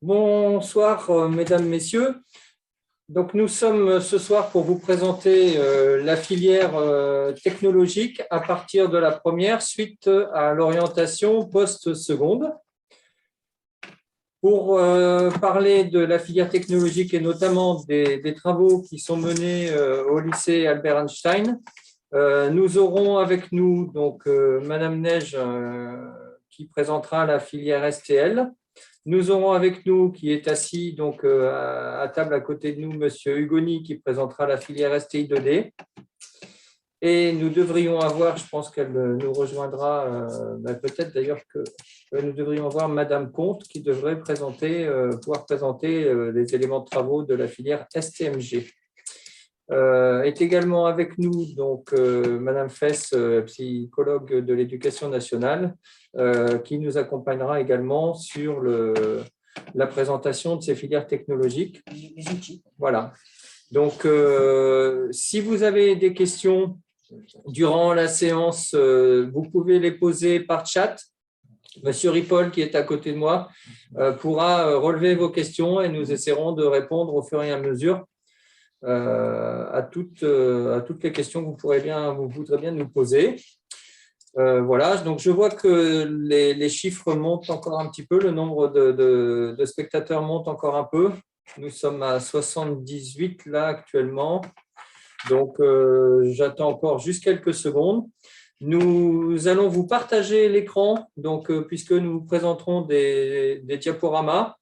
Bonsoir, mesdames, messieurs. Donc, nous sommes ce soir pour vous présenter la filière technologique à partir de la première suite à l'orientation post-seconde. Pour parler de la filière technologique et notamment des travaux qui sont menés au lycée Albert Einstein, nous aurons avec nous donc Madame Neige qui présentera la filière STL. Nous aurons avec nous, qui est assis donc à table à côté de nous, Monsieur Hugoni, qui présentera la filière STI 2D. Et nous devrions avoir, je pense qu'elle nous rejoindra, peut-être d'ailleurs que nous devrions avoir Madame Comte, qui devrait pouvoir présenter les éléments de travaux de la filière STMG. Est également avec nous donc Madame Fess, psychologue de l'éducation nationale, qui nous accompagnera également sur la présentation de ces filières technologiques. Les outils. Voilà. Donc, si vous avez des questions durant la séance, vous pouvez les poser par chat. Monsieur Ripoll, qui est à côté de moi, pourra relever vos questions et nous essaierons de répondre au fur et à mesure à toutes les questions que vous voudrez bien nous poser. Voilà, donc je vois que les chiffres montent encore un petit peu, le nombre de spectateurs monte encore un peu. Nous sommes à 78 là actuellement, donc j'attends encore juste quelques secondes. Nous allons vous partager l'écran, donc puisque nous présenterons des diaporamas.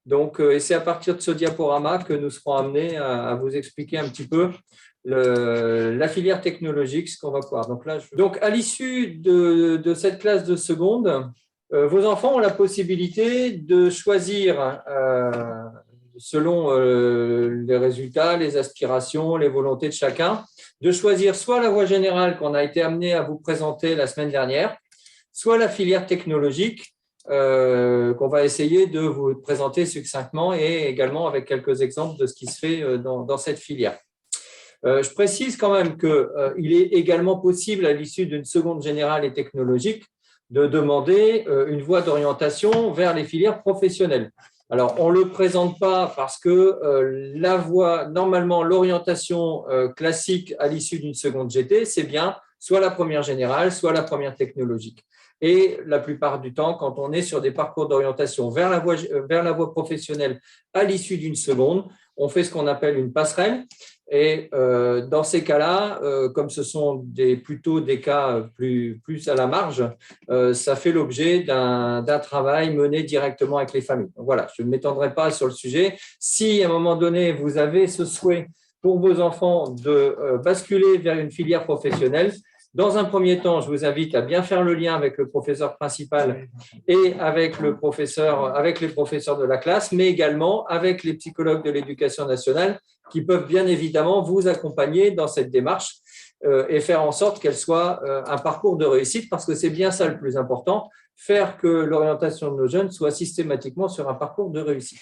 Donc, et c'est à partir de ce diaporama que nous serons amenés à vous expliquer un petit peu la filière technologique, ce qu'on va voir. Donc, à l'issue de cette classe de seconde, vos enfants ont la possibilité de choisir, selon les résultats, les aspirations, les volontés de chacun, de choisir soit la voie générale qu'on a été amené à vous présenter la semaine dernière, soit la filière technologique, qu'on va essayer de vous présenter succinctement et également avec quelques exemples de ce qui se fait dans cette filière. Je précise quand même qu'il est également possible, à l'issue d'une seconde générale et technologique, de demander une voie d'orientation vers les filières professionnelles. Alors, on ne le présente pas parce que la voie, normalement, l'orientation classique à l'issue d'une seconde GT, c'est bien soit la première générale, soit la première technologique. Et la plupart du temps, quand on est sur des parcours d'orientation vers la voie professionnelle à l'issue d'une seconde, on fait ce qu'on appelle une passerelle. Et dans ces cas-là, comme ce sont plutôt des cas plus à la marge, ça fait l'objet d'un travail mené directement avec les familles. Donc voilà, je ne m'étendrai pas sur le sujet. Si à un moment donné, vous avez ce souhait pour vos enfants de basculer vers une filière professionnelle, dans un premier temps, je vous invite à bien faire le lien avec le professeur principal et avec les professeurs de la classe, mais également avec les psychologues de l'éducation nationale qui peuvent bien évidemment vous accompagner dans cette démarche et faire en sorte qu'elle soit un parcours de réussite, parce que c'est bien ça le plus important, faire que l'orientation de nos jeunes soit systématiquement sur un parcours de réussite.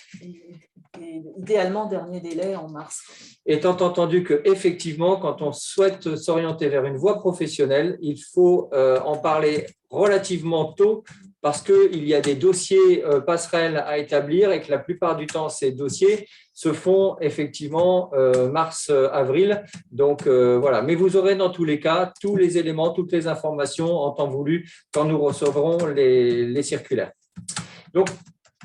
Et idéalement, dernier délai en mars. Étant entendu qu'effectivement, quand on souhaite s'orienter vers une voie professionnelle, il faut en parler relativement tôt, parce qu'il y a des dossiers passerelles à établir et que la plupart du temps, ces dossiers se font effectivement mars-avril. Donc voilà, mais vous aurez dans tous les cas tous les éléments, toutes les informations en temps voulu quand nous recevrons les circulaires. Donc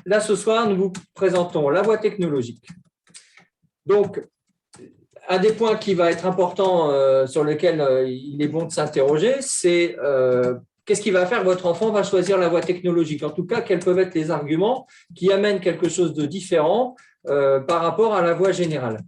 là, ce soir, nous vous présentons la voie technologique. Donc, un des points qui va être important sur lequel il est bon de s'interroger, c'est qu'est-ce qui va faire que votre enfant va choisir la voie technologique? En tout cas, quels peuvent être les arguments qui amènent quelque chose de différent par rapport à la voie générale?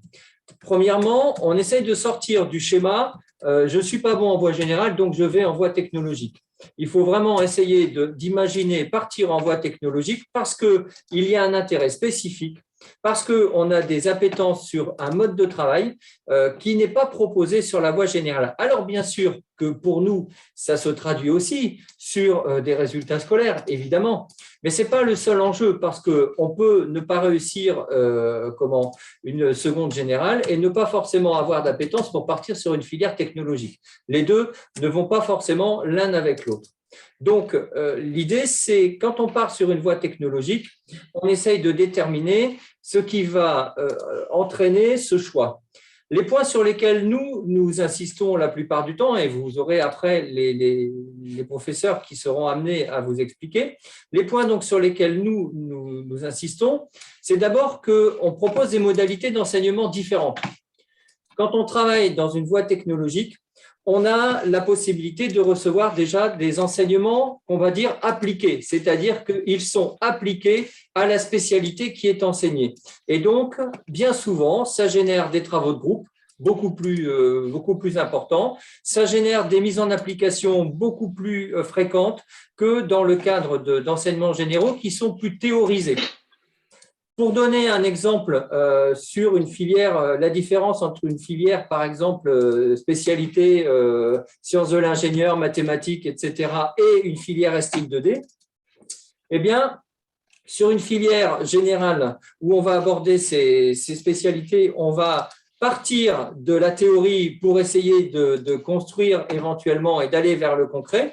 Premièrement, on essaye de sortir du schéma je ne suis pas bon en voie générale, donc je vais en voie technologique. Il faut vraiment essayer d'imaginer partir en voie technologique parce qu'il y a un intérêt spécifique, parce qu'on a des appétences sur un mode de travail qui n'est pas proposé sur la voie générale. Alors bien sûr que pour nous, ça se traduit aussi sur des résultats scolaires, évidemment, mais ce n'est pas le seul enjeu, parce qu'on peut ne pas réussir une seconde générale et ne pas forcément avoir d'appétence pour partir sur une filière technologique. Les deux ne vont pas forcément l'un avec l'autre. Donc, l'idée, c'est quand on part sur une voie technologique, on essaye de déterminer ce qui va entraîner ce choix. Les points sur lesquels nous insistons la plupart du temps, et vous aurez après les professeurs qui seront amenés à vous expliquer, les points donc sur lesquels nous insistons, c'est d'abord qu'on propose des modalités d'enseignement différentes. Quand on travaille dans une voie technologique, on a la possibilité de recevoir déjà des enseignements, on va dire, appliqués, c'est-à-dire qu'ils sont appliqués à la spécialité qui est enseignée. Et donc, bien souvent, ça génère des travaux de groupe beaucoup plus importants, ça génère des mises en application beaucoup plus fréquentes que dans le cadre d'enseignements généraux qui sont plus théorisés. Pour donner un exemple sur une filière, la différence entre une filière, par exemple, spécialité sciences de l'ingénieur, mathématiques, etc., et une filière STIC 2D, eh bien, sur une filière générale où on va aborder ces spécialités, on va partir de la théorie pour essayer de construire éventuellement et d'aller vers le concret,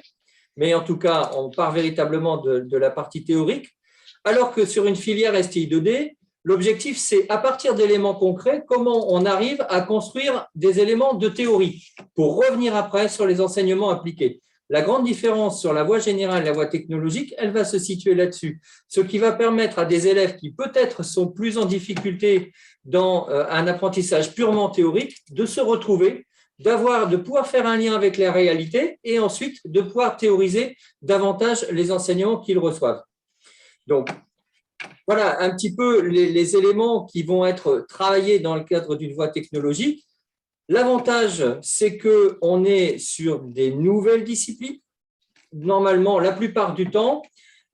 mais en tout cas, on part véritablement de la partie théorique. Alors que sur une filière STI 2D, l'objectif, c'est à partir d'éléments concrets, comment on arrive à construire des éléments de théorie pour revenir après sur les enseignements appliqués. La grande différence sur la voie générale et la voie technologique, elle va se situer là-dessus, ce qui va permettre à des élèves qui peut-être sont plus en difficulté dans un apprentissage purement théorique de se retrouver, de pouvoir faire un lien avec la réalité et ensuite de pouvoir théoriser davantage les enseignements qu'ils reçoivent. Donc, voilà un petit peu les éléments qui vont être travaillés dans le cadre d'une voie technologique. L'avantage, c'est qu'on est sur des nouvelles disciplines, normalement la plupart du temps,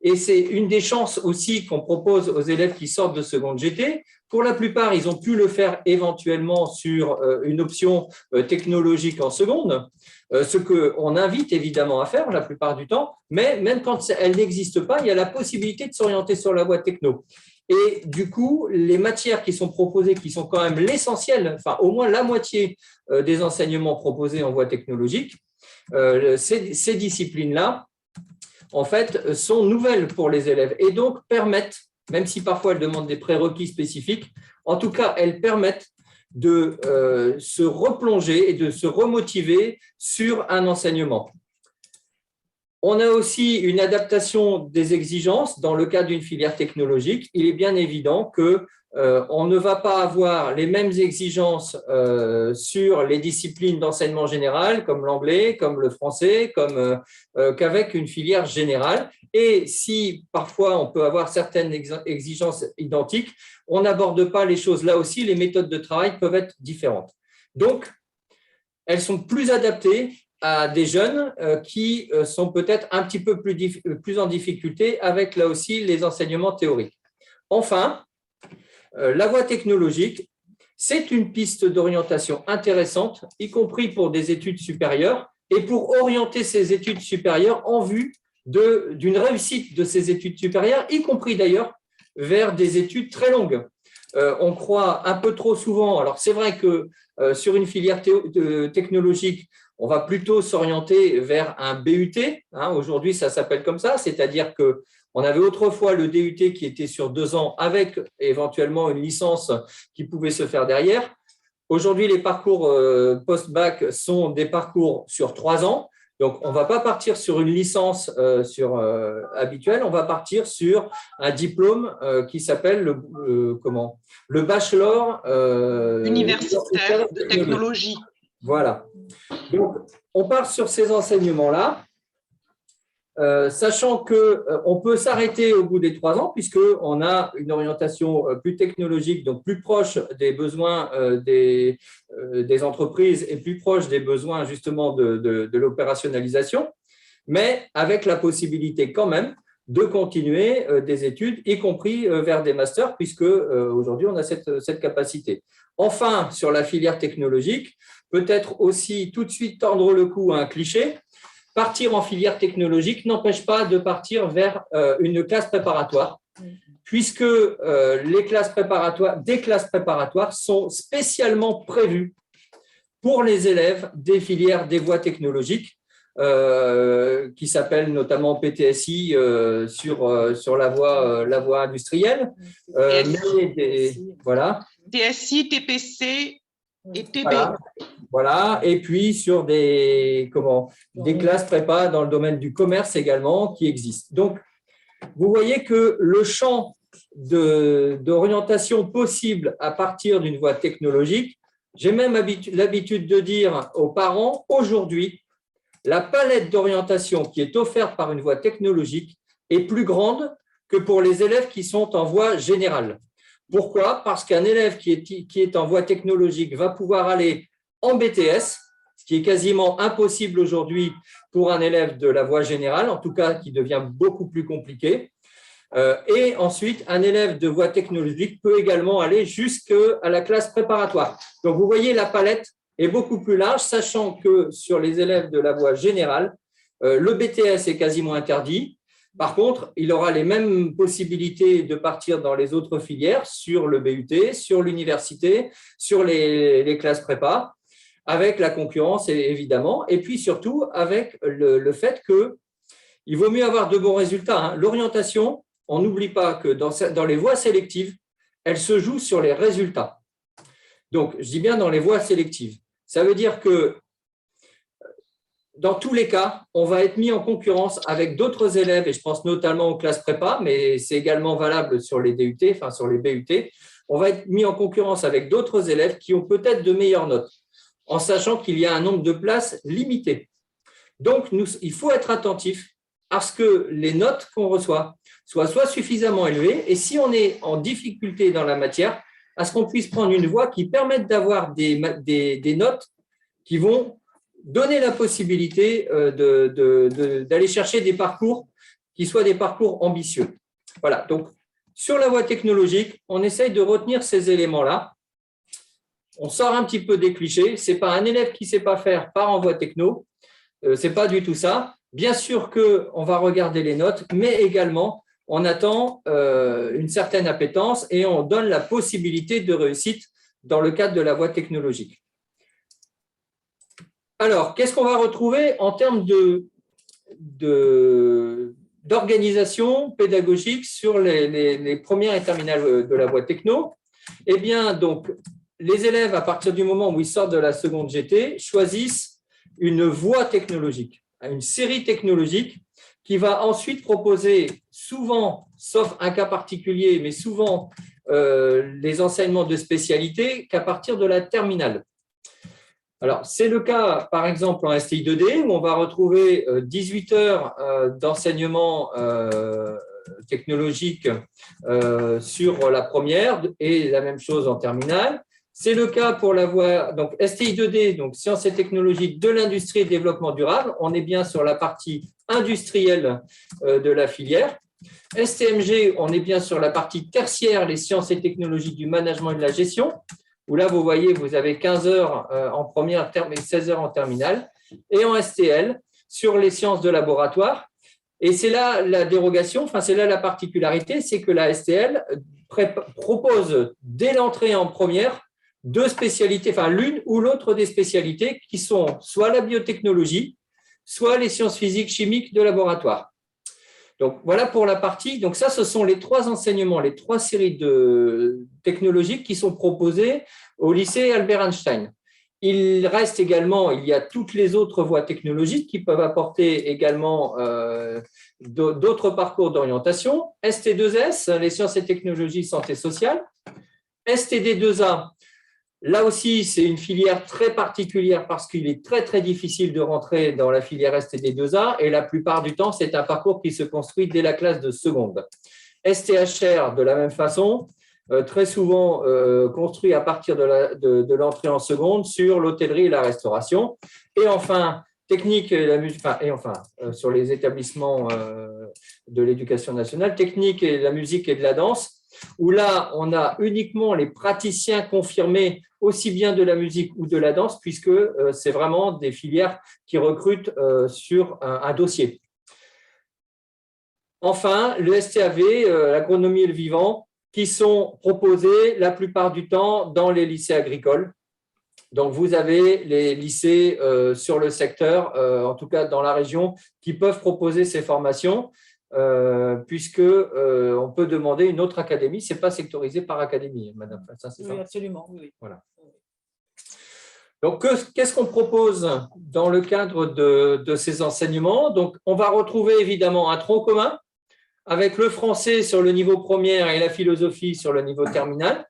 et c'est une des chances aussi qu'on propose aux élèves qui sortent de seconde GT. Pour la plupart, ils ont pu le faire éventuellement sur une option technologique en seconde, ce qu'on invite évidemment à faire la plupart du temps, mais même quand elle n'existe pas, il y a la possibilité de s'orienter sur la voie techno. Et du coup, les matières qui sont proposées, qui sont quand même l'essentiel, enfin au moins la moitié des enseignements proposés en voie technologique, ces disciplines-là, en fait, sont nouvelles pour les élèves et donc permettent, même si parfois elles demandent des prérequis spécifiques, en tout cas, elles permettent de se replonger et de se remotiver sur un enseignement. On a aussi une adaptation des exigences dans le cadre d'une filière technologique. Il est bien évident que on ne va pas avoir les mêmes exigences sur les disciplines d'enseignement général, comme l'anglais, comme le français, qu'avec une filière générale. Et si parfois on peut avoir certaines exigences identiques, on n'aborde pas les choses là aussi, les méthodes de travail peuvent être différentes. Donc, elles sont plus adaptées à des jeunes qui sont peut-être un petit peu plus en difficulté avec là aussi les enseignements théoriques. Enfin, la voie technologique, c'est une piste d'orientation intéressante, y compris pour des études supérieures, et pour orienter ces études supérieures en vue d'une réussite de ces études supérieures, y compris d'ailleurs vers des études très longues. On croit un peu trop souvent, alors c'est vrai que sur une filière technologique, on va plutôt s'orienter vers un BUT, aujourd'hui ça s'appelle comme ça, c'est-à-dire que on avait autrefois le DUT qui était sur 2 ans avec éventuellement une licence qui pouvait se faire derrière. Aujourd'hui, les parcours post-bac sont des parcours sur 3 ans. Donc, on ne va pas partir sur une licence habituelle, on va partir sur un diplôme qui s'appelle le bachelor universitaire de technologie. Voilà. Donc, on part sur ces enseignements-là. Sachant qu'on peut s'arrêter au bout des 3 ans, puisqu'on a une orientation plus technologique, donc plus proche des besoins des entreprises et plus proche des besoins justement de l'opérationnalisation, mais avec la possibilité quand même de continuer des études, y compris vers des masters, puisque aujourd'hui on a cette capacité. Enfin, sur la filière technologique, peut-être aussi tout de suite tendre le cou à un cliché. Partir en filière technologique n'empêche pas de partir vers une classe préparatoire, puisque des classes préparatoires sont spécialement prévues pour les élèves des filières des voies technologiques. qui s'appelle notamment PTSI sur la voie industrielle. Voilà. TSI, TPC et TB. Voilà. Et puis sur des classes prépa dans le domaine du commerce également qui existent. Donc, vous voyez que le champ d'orientation possible à partir d'une voie technologique, j'ai même l'habitude de dire aux parents, aujourd'hui, la palette d'orientation qui est offerte par une voie technologique est plus grande que pour les élèves qui sont en voie générale. Pourquoi? Parce qu'un élève qui est en voie technologique va pouvoir aller en BTS, ce qui est quasiment impossible aujourd'hui pour un élève de la voie générale, en tout cas qui devient beaucoup plus compliqué. Et ensuite, un élève de voie technologique peut également aller jusqu'à la classe préparatoire. Donc, vous voyez, la palette est beaucoup plus large, sachant que sur les élèves de la voie générale, le BTS est quasiment interdit. Par contre, il aura les mêmes possibilités de partir dans les autres filières, sur le BUT, sur l'université, sur les classes prépa, avec la concurrence évidemment, et puis surtout avec le fait qu'il vaut mieux avoir de bons résultats. L'orientation, on n'oublie pas que dans les voies sélectives, elle se joue sur les résultats. Donc, je dis bien dans les voies sélectives. Ça veut dire que dans tous les cas, on va être mis en concurrence avec d'autres élèves, et je pense notamment aux classes prépa, mais c'est également valable sur les DUT, enfin sur les BUT. On va être mis en concurrence avec d'autres élèves qui ont peut-être de meilleures notes, en sachant qu'il y a un nombre de places limité. Donc, il faut être attentif à ce que les notes qu'on reçoit soient soit suffisamment élevées, et si on est en difficulté dans la matière, à ce qu'on puisse prendre une voie qui permette d'avoir des notes qui vont donner la possibilité d'aller chercher des parcours qui soient des parcours ambitieux. Voilà, donc sur la voie technologique, on essaye de retenir ces éléments-là. On sort un petit peu des clichés. Ce n'est pas un élève qui ne sait pas faire part en voie techno. Ce n'est pas du tout ça. Bien sûr qu'on va regarder les notes, mais également, on attend une certaine appétence et on donne la possibilité de réussite dans le cadre de la voie technologique. Alors, qu'est-ce qu'on va retrouver en termes d'organisation pédagogique sur les premières et terminales de la voie techno? Eh bien, donc, les élèves, à partir du moment où ils sortent de la seconde GT, choisissent une voie technologique, une série technologique qui va ensuite proposer souvent, sauf un cas particulier, mais souvent les enseignements de spécialité qu'à partir de la terminale. Alors, c'est le cas, par exemple, en STI 2D, où on va retrouver 18 heures d'enseignement technologique sur la première et la même chose en terminale. C'est le cas pour la voie donc STI 2D, donc sciences et technologies de l'industrie et développement durable. On est bien sur la partie industrielle de la filière. STMG, on est bien sur la partie tertiaire, les sciences et technologies du management et de la gestion, où là, vous voyez, vous avez 15 heures en première et 16 heures en terminale. Et en STL, sur les sciences de laboratoire. Et c'est là la dérogation, enfin, c'est là la particularité, c'est que la STL propose, dès l'entrée en première, deux spécialités, enfin l'une ou l'autre des spécialités qui sont soit la biotechnologie, soit les sciences physiques, chimiques de laboratoire. Donc, voilà pour la partie. Donc, ça, ce sont les trois enseignements, les trois séries technologiques qui sont proposées au lycée Albert Einstein. Il reste également, il y a toutes les autres voies technologiques qui peuvent apporter également d'autres parcours d'orientation. ST2S, les sciences et technologies santé sociale. STD2A, là aussi, c'est une filière très particulière parce qu'il est très, très difficile de rentrer dans la filière STD2A et la plupart du temps, c'est un parcours qui se construit dès la classe de seconde. STHR, de la même façon, très souvent construit à partir de l'entrée en seconde sur l'hôtellerie et la restauration. Et enfin, technique et la musique, sur les établissements de l'éducation nationale, technique et la musique et de la danse, où là, on a uniquement les praticiens confirmés aussi bien de la musique ou de la danse, puisque c'est vraiment des filières qui recrutent sur un dossier. Enfin, le STAV, l'agronomie et le vivant, qui sont proposés la plupart du temps dans les lycées agricoles Donc, vous avez les lycées sur le secteur, en tout cas dans la région, qui peuvent proposer ces formations, puisque on peut demander une autre académie. Ce n'est pas sectorisé par académie, Madame Fassin, c'est ça? Oui, absolument. Oui. Voilà. Donc, qu'est-ce qu'on propose dans le cadre de ces enseignements? Donc, on va retrouver évidemment un tronc commun avec le français sur le niveau première et la philosophie sur le niveau terminal.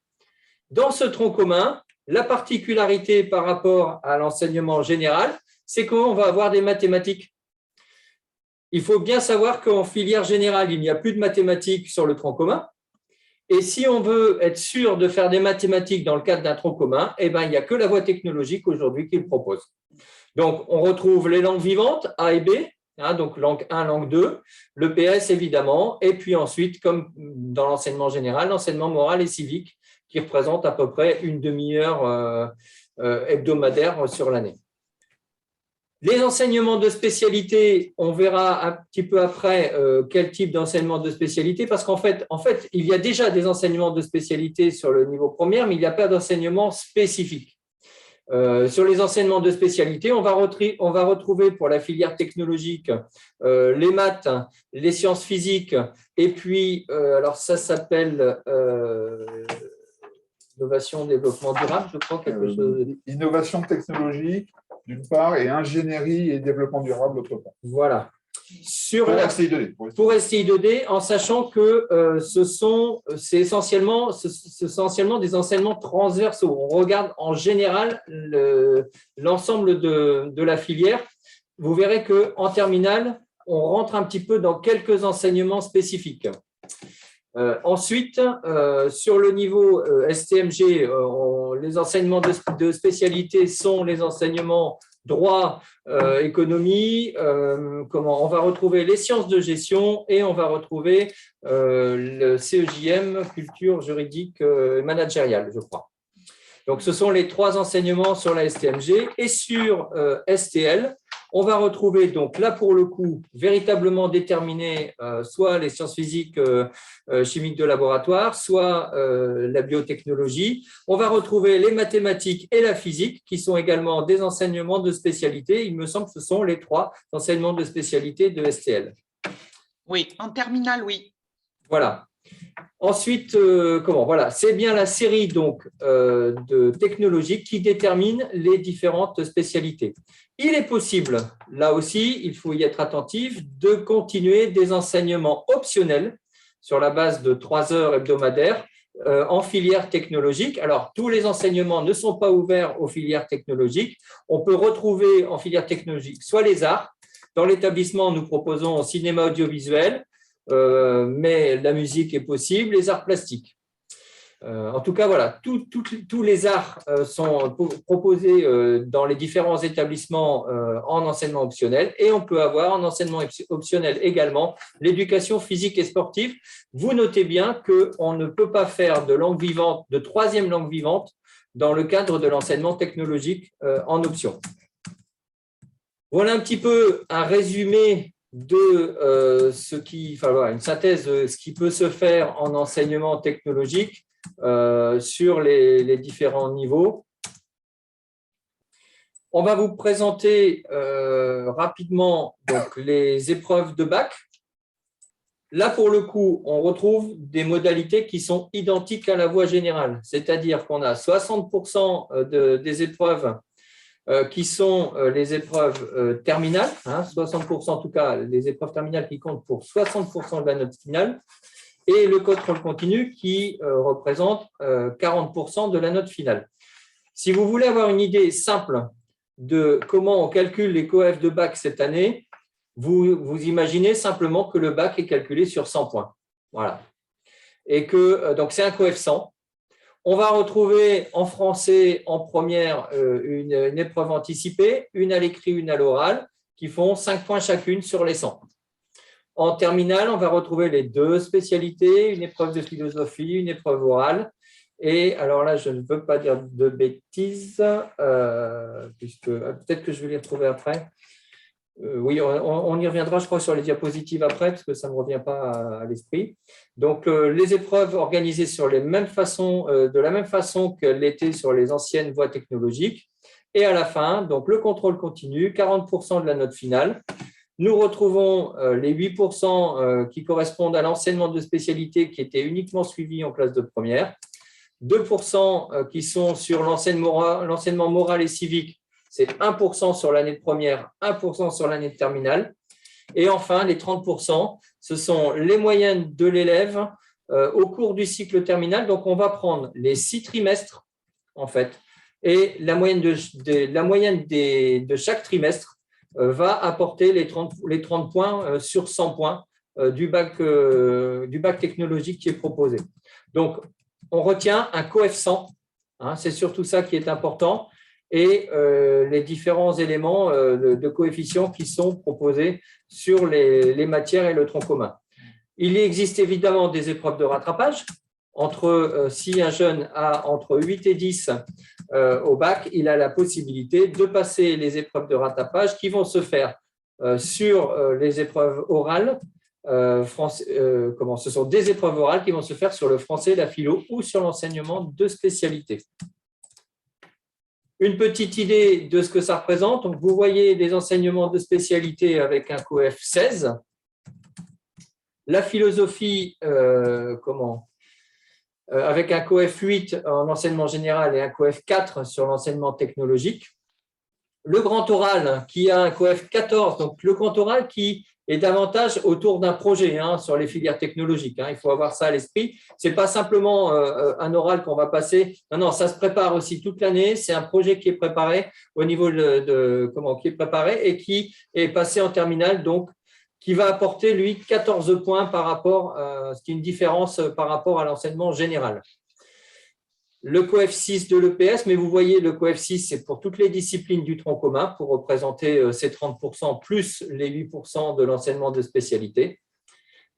Dans ce tronc commun, la particularité par rapport à l'enseignement général, c'est qu'on va avoir des mathématiques. Il faut bien savoir qu'en filière générale, il n'y a plus de mathématiques sur le tronc commun. Et si on veut être sûr de faire des mathématiques dans le cadre d'un tronc commun, eh ben, il n'y a que la voie technologique aujourd'hui qui le propose. Donc, on retrouve les langues vivantes, A et B, donc langue 1, langue 2, le PS évidemment, et puis ensuite, comme dans l'enseignement général, l'enseignement moral et civique, qui représente à peu près une demi-heure hebdomadaire sur l'année. Les enseignements de spécialité, on verra un petit peu après quel type d'enseignement de spécialité, parce qu'en fait, il y a déjà des enseignements de spécialité sur le niveau première, mais il n'y a pas d'enseignement spécifique. Sur les enseignements de spécialité, on va retrouver pour la filière technologique les maths, les sciences physiques, et puis, alors ça s'appelle innovation, développement durable, je crois, quelque chose. Innovation technologique, d'une part, et ingénierie et développement durable, d'autre part. Voilà. Pour STI 2D. Pour STI 2D, en sachant que c'est essentiellement des enseignements transversaux. On regarde en général l'ensemble de la filière. Vous verrez qu'en terminale, on rentre un petit peu dans quelques enseignements spécifiques. Ensuite, sur le niveau STMG, les enseignements de spécialité sont les enseignements droit, économie, on va retrouver les sciences de gestion et on va retrouver le CEJM, culture juridique et managériale, je crois. Donc, ce sont les trois enseignements sur la STMG. Et sur STL, on va retrouver, donc là pour le coup, véritablement déterminé soit les sciences physiques, chimiques de laboratoire, soit la biotechnologie. On va retrouver les mathématiques et la physique, qui sont également des enseignements de spécialité. Il me semble que ce sont les trois enseignements de spécialité de STL. Oui, en terminale, oui. Voilà. Ensuite, voilà, c'est bien la série donc de technologies qui détermine les différentes spécialités. Il est possible, là aussi, il faut y être attentif, de continuer des enseignements optionnels sur la base de 3 heures hebdomadaires en filière technologique. Alors, tous les enseignements ne sont pas ouverts aux filières technologiques. On peut retrouver en filière technologique soit les arts. Dans l'établissement, nous proposons cinéma audiovisuel, mais la musique est possible, les arts plastiques. En tout cas, voilà, tous les arts sont proposés dans les différents établissements en enseignement optionnel, et on peut avoir en enseignement optionnel également l'éducation physique et sportive. Vous notez bien qu'on ne peut pas faire de langue vivante, de troisième langue vivante, dans le cadre de l'enseignement technologique en option. Voilà un petit peu un résumé de une synthèse de ce qui peut se faire en enseignement technologique sur les différents niveaux. On va vous présenter rapidement donc, les épreuves de bac. Là, pour le coup, on retrouve des modalités qui sont identiques à la voie générale, c'est-à-dire qu'on a 60% des épreuves qui sont les épreuves terminales, 60% en tout cas, les épreuves terminales qui comptent pour 60% de la note finale, et le contrôle continu qui représente 40% de la note finale. Si vous voulez avoir une idée simple de comment on calcule les coefs de bac cette année, vous imaginez simplement que le bac est calculé sur 100 points. Voilà. Et que donc c'est un coef 100. On va retrouver en français, en première, une épreuve anticipée, une à l'écrit, une à l'oral, qui font 5 points chacune sur les 100. En terminale, on va retrouver les 2 spécialités, une épreuve de philosophie, une épreuve orale. Et alors là, je ne veux pas dire de bêtises, puisque peut-être que je vais les retrouver après. Oui, on y reviendra, je crois, sur les diapositives après, parce que ça ne me revient pas à l'esprit. Donc, les épreuves organisées sur de la même façon qu'elles l'étaient sur les anciennes voies technologiques. Et à la fin, donc le contrôle continu, 40% de la note finale. Nous retrouvons les 8% qui correspondent à l'enseignement de spécialité qui était uniquement suivi en classe de première, 2% qui sont sur l'enseignement moral et civique, c'est 1% sur l'année de première, 1% sur l'année de terminale. Et enfin, les 30%, ce sont les moyennes de l'élève au cours du cycle terminal. Donc, on va prendre les 6 trimestres, en fait, et la moyenne de chaque trimestre va apporter les 30 points sur 100 points du bac technologique qui est proposé. Donc, on retient un coefficient, hein, c'est surtout ça qui est important, et les différents éléments de coefficients qui sont proposés sur les matières et le tronc commun. Il existe évidemment des épreuves de rattrapage. Si un jeune a entre 8 et 10 au bac, il a la possibilité de passer les épreuves de rattrapage qui vont se faire sur les épreuves orales. Ce sont des épreuves orales qui vont se faire sur le français, la philo ou sur l'enseignement de spécialité. Une petite idée de ce que ça représente. Donc, vous voyez des enseignements de spécialité avec un coef 16. La philosophie, avec un coef 8 en enseignement général et un coef 4 sur l'enseignement technologique. Le grand oral qui a un coef 14, donc le grand oral qui est davantage autour d'un projet sur les filières technologiques. Il faut avoir ça à l'esprit. Ce n'est pas simplement un oral qu'on va passer. Non, ça se prépare aussi toute l'année. C'est un projet qui est préparé au niveau qui est préparé et qui est passé en terminale, donc qui va apporter, lui, 14 points par rapport, ce qui est une différence par rapport à l'enseignement général. Le coef 6 de l'EPS, mais vous voyez, le coef 6, c'est pour toutes les disciplines du tronc commun, pour représenter ces 30% plus les 8% de l'enseignement de spécialité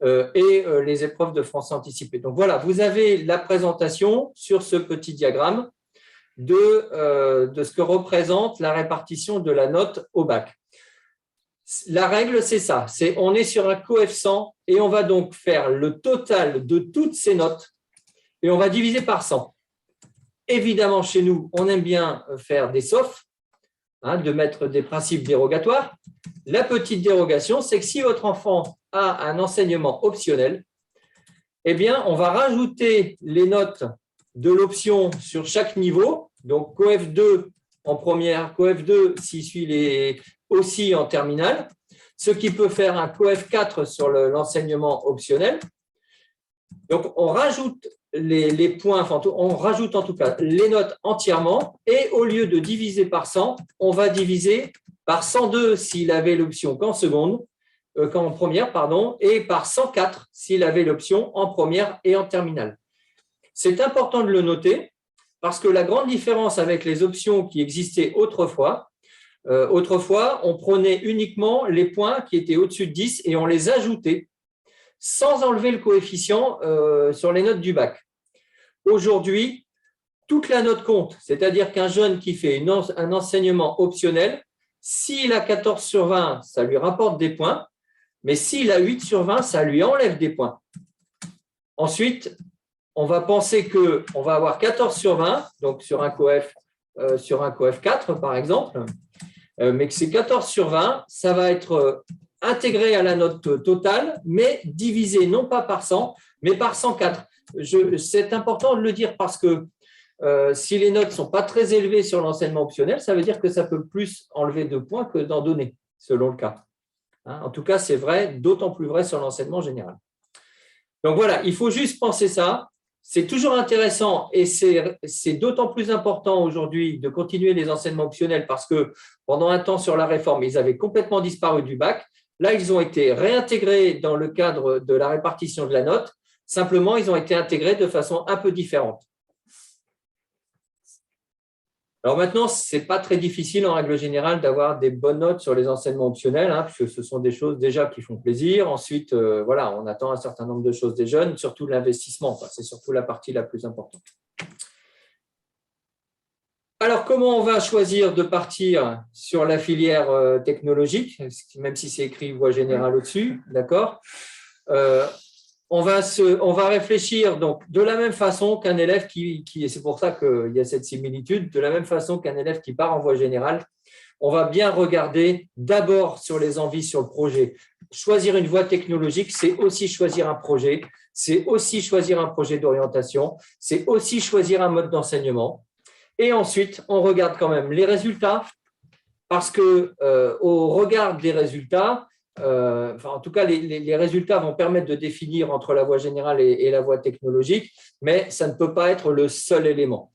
et les épreuves de français anticipé. Donc voilà, vous avez la présentation sur ce petit diagramme de ce que représente la répartition de la note au bac. La règle, c'est ça, on est sur un coef 100 et on va donc faire le total de toutes ces notes et on va diviser par 100. Évidemment, chez nous, on aime bien faire des saufs, de mettre des principes dérogatoires. La petite dérogation, c'est que si votre enfant a un enseignement optionnel, eh bien, on va rajouter les notes de l'option sur chaque niveau. Donc, coef 2 en première, coef 2 s'il suit aussi en terminale, ce qui peut faire un coef 4 sur l'enseignement optionnel. Donc, on rajoute les points, on rajoute en tout cas les notes entièrement et au lieu de diviser par 100, on va diviser par 102 s'il avait l'option qu'en première, et par 104 s'il avait l'option en première et en terminale. C'est important de le noter parce que la grande différence avec les options qui existaient autrefois, on prenait uniquement les points qui étaient au-dessus de 10 et on les ajoutait sans enlever le coefficient sur les notes du bac. Aujourd'hui, toute la note compte, c'est-à-dire qu'un jeune qui fait un enseignement optionnel, s'il a 14 sur 20, ça lui rapporte des points, mais s'il a 8 sur 20, ça lui enlève des points. Ensuite, on va penser qu'on va avoir 14 sur 20, donc sur un coef 4 par exemple, mais que c'est 14 sur 20, ça va être intégré à la note totale, mais divisé non pas par 100, mais par 104. C'est important de le dire parce que si les notes ne sont pas très élevées sur l'enseignement optionnel, ça veut dire que ça peut plus enlever de points que d'en donner, selon le cas. En tout cas, c'est vrai, d'autant plus vrai sur l'enseignement général. Donc voilà, il faut juste penser ça. C'est toujours intéressant et c'est d'autant plus important aujourd'hui de continuer les enseignements optionnels parce que pendant un temps sur la réforme, ils avaient complètement disparu du bac. Là, ils ont été réintégrés dans le cadre de la répartition de la note. Simplement, ils ont été intégrés de façon un peu différente. Alors maintenant, ce n'est pas très difficile en règle générale d'avoir des bonnes notes sur les enseignements optionnels, puisque ce sont des choses déjà qui font plaisir. Ensuite, on attend un certain nombre de choses des jeunes, surtout l'investissement. C'est surtout la partie la plus importante. Alors, comment on va choisir de partir sur la filière technologique, même si c'est écrit voie générale au-dessus, d'accord ? on va réfléchir donc de la même façon qu'un élève et c'est pour ça qu'il y a cette similitude, de la même façon qu'un élève qui part en voie générale, on va bien regarder d'abord sur les envies sur le projet. Choisir une voie technologique, c'est aussi choisir un projet, c'est aussi choisir un projet d'orientation, c'est aussi choisir un mode d'enseignement. Et ensuite, on regarde quand même les résultats, parce que au regard des résultats, en tout cas, les résultats vont permettre de définir entre la voie générale et la voie technologique, mais ça ne peut pas être le seul élément.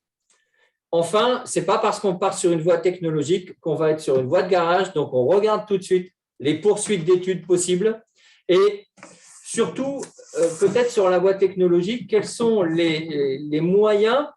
Enfin, ce n'est pas parce qu'on part sur une voie technologique qu'on va être sur une voie de garage, donc on regarde tout de suite les poursuites d'études possibles et surtout, peut-être sur la voie technologique, quels sont les moyens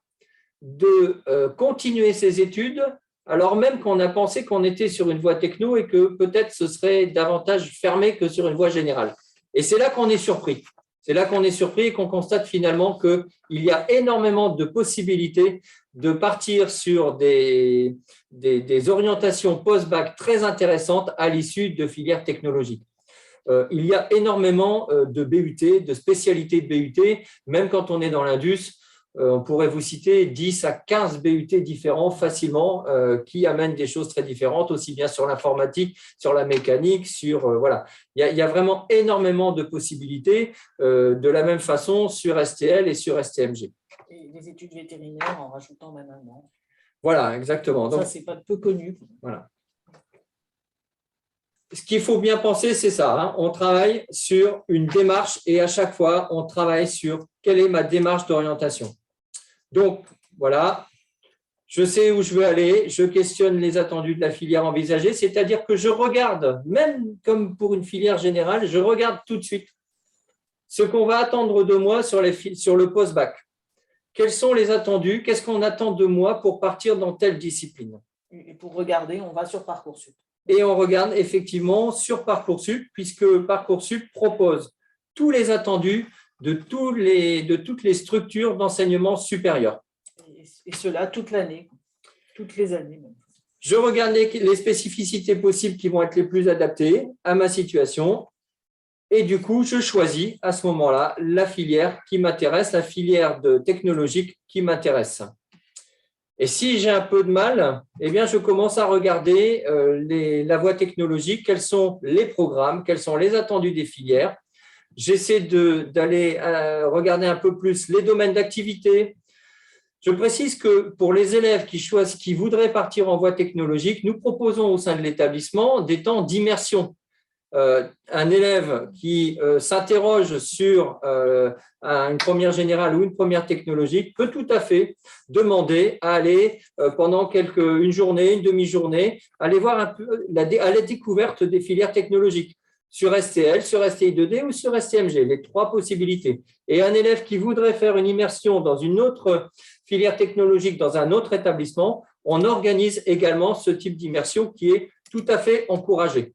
de continuer ces études alors même qu'on a pensé qu'on était sur une voie techno et que peut-être ce serait davantage fermé que sur une voie générale. Et c'est là qu'on est surpris. C'est là qu'on est surpris et qu'on constate finalement qu'il y a énormément de possibilités de partir sur des orientations post-bac très intéressantes à l'issue de filières technologiques. Il y a énormément de BUT, de spécialités de BUT, même quand on est dans l'Indus. On pourrait vous citer 10 à 15 BUT différents facilement qui amènent des choses très différentes, aussi bien sur l'informatique, sur la mécanique, voilà. Il y a vraiment énormément de possibilités de la même façon sur STL et sur STMG. Et les études vétérinaires en rajoutant même un an. Voilà, exactement. Donc, ça, c'est pas peu connu. Voilà. Ce qu'il faut bien penser, c'est ça. Hein. On travaille sur une démarche et à chaque fois, on travaille sur quelle est ma démarche d'orientation. Donc, voilà, je sais où je veux aller, je questionne les attendus de la filière envisagée, c'est-à-dire que je regarde, même comme pour une filière générale, je regarde tout de suite ce qu'on va attendre de moi sur le post-bac. Quels sont les attendus? Qu'est-ce qu'on attend de moi pour partir dans telle discipline? Et pour regarder, on va sur Parcoursup. Et on regarde effectivement sur Parcoursup, puisque Parcoursup propose tous les attendus de toutes les structures d'enseignement supérieur. Et cela toute l'année, toutes les années même. Je regarde les spécificités possibles qui vont être les plus adaptées à ma situation. Et du coup, je choisis à ce moment-là la filière qui m'intéresse, la filière technologique qui m'intéresse. Et si j'ai un peu de mal, eh bien, je commence à regarder la voie technologique, quels sont les programmes, quels sont les attendus des filières. J'essaie d'aller regarder un peu plus les domaines d'activité. Je précise que pour les élèves qui voudraient partir en voie technologique, nous proposons au sein de l'établissement des temps d'immersion. Un élève qui s'interroge sur une première générale ou une première technologique peut tout à fait demander à aller pendant une journée, une demi-journée, aller voir un peu à la découverte des filières technologiques sur STL, sur STI2D ou sur STMG, les trois possibilités. Et un élève qui voudrait faire une immersion dans une autre filière technologique, dans un autre établissement, on organise également ce type d'immersion qui est tout à fait encouragé.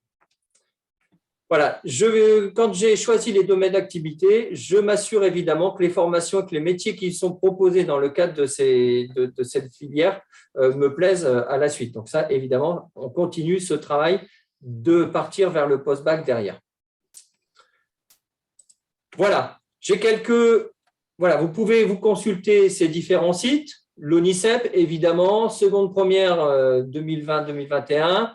Voilà, quand j'ai choisi les domaines d'activité, je m'assure évidemment que les formations et que les métiers qui sont proposés dans le cadre de cette filière me plaisent à la suite. Donc ça, évidemment, on continue ce travail de partir vers le post-bac derrière. Voilà, voilà, vous pouvez vous consulter ces différents sites. L'ONICEP, évidemment, seconde première 2020-2021.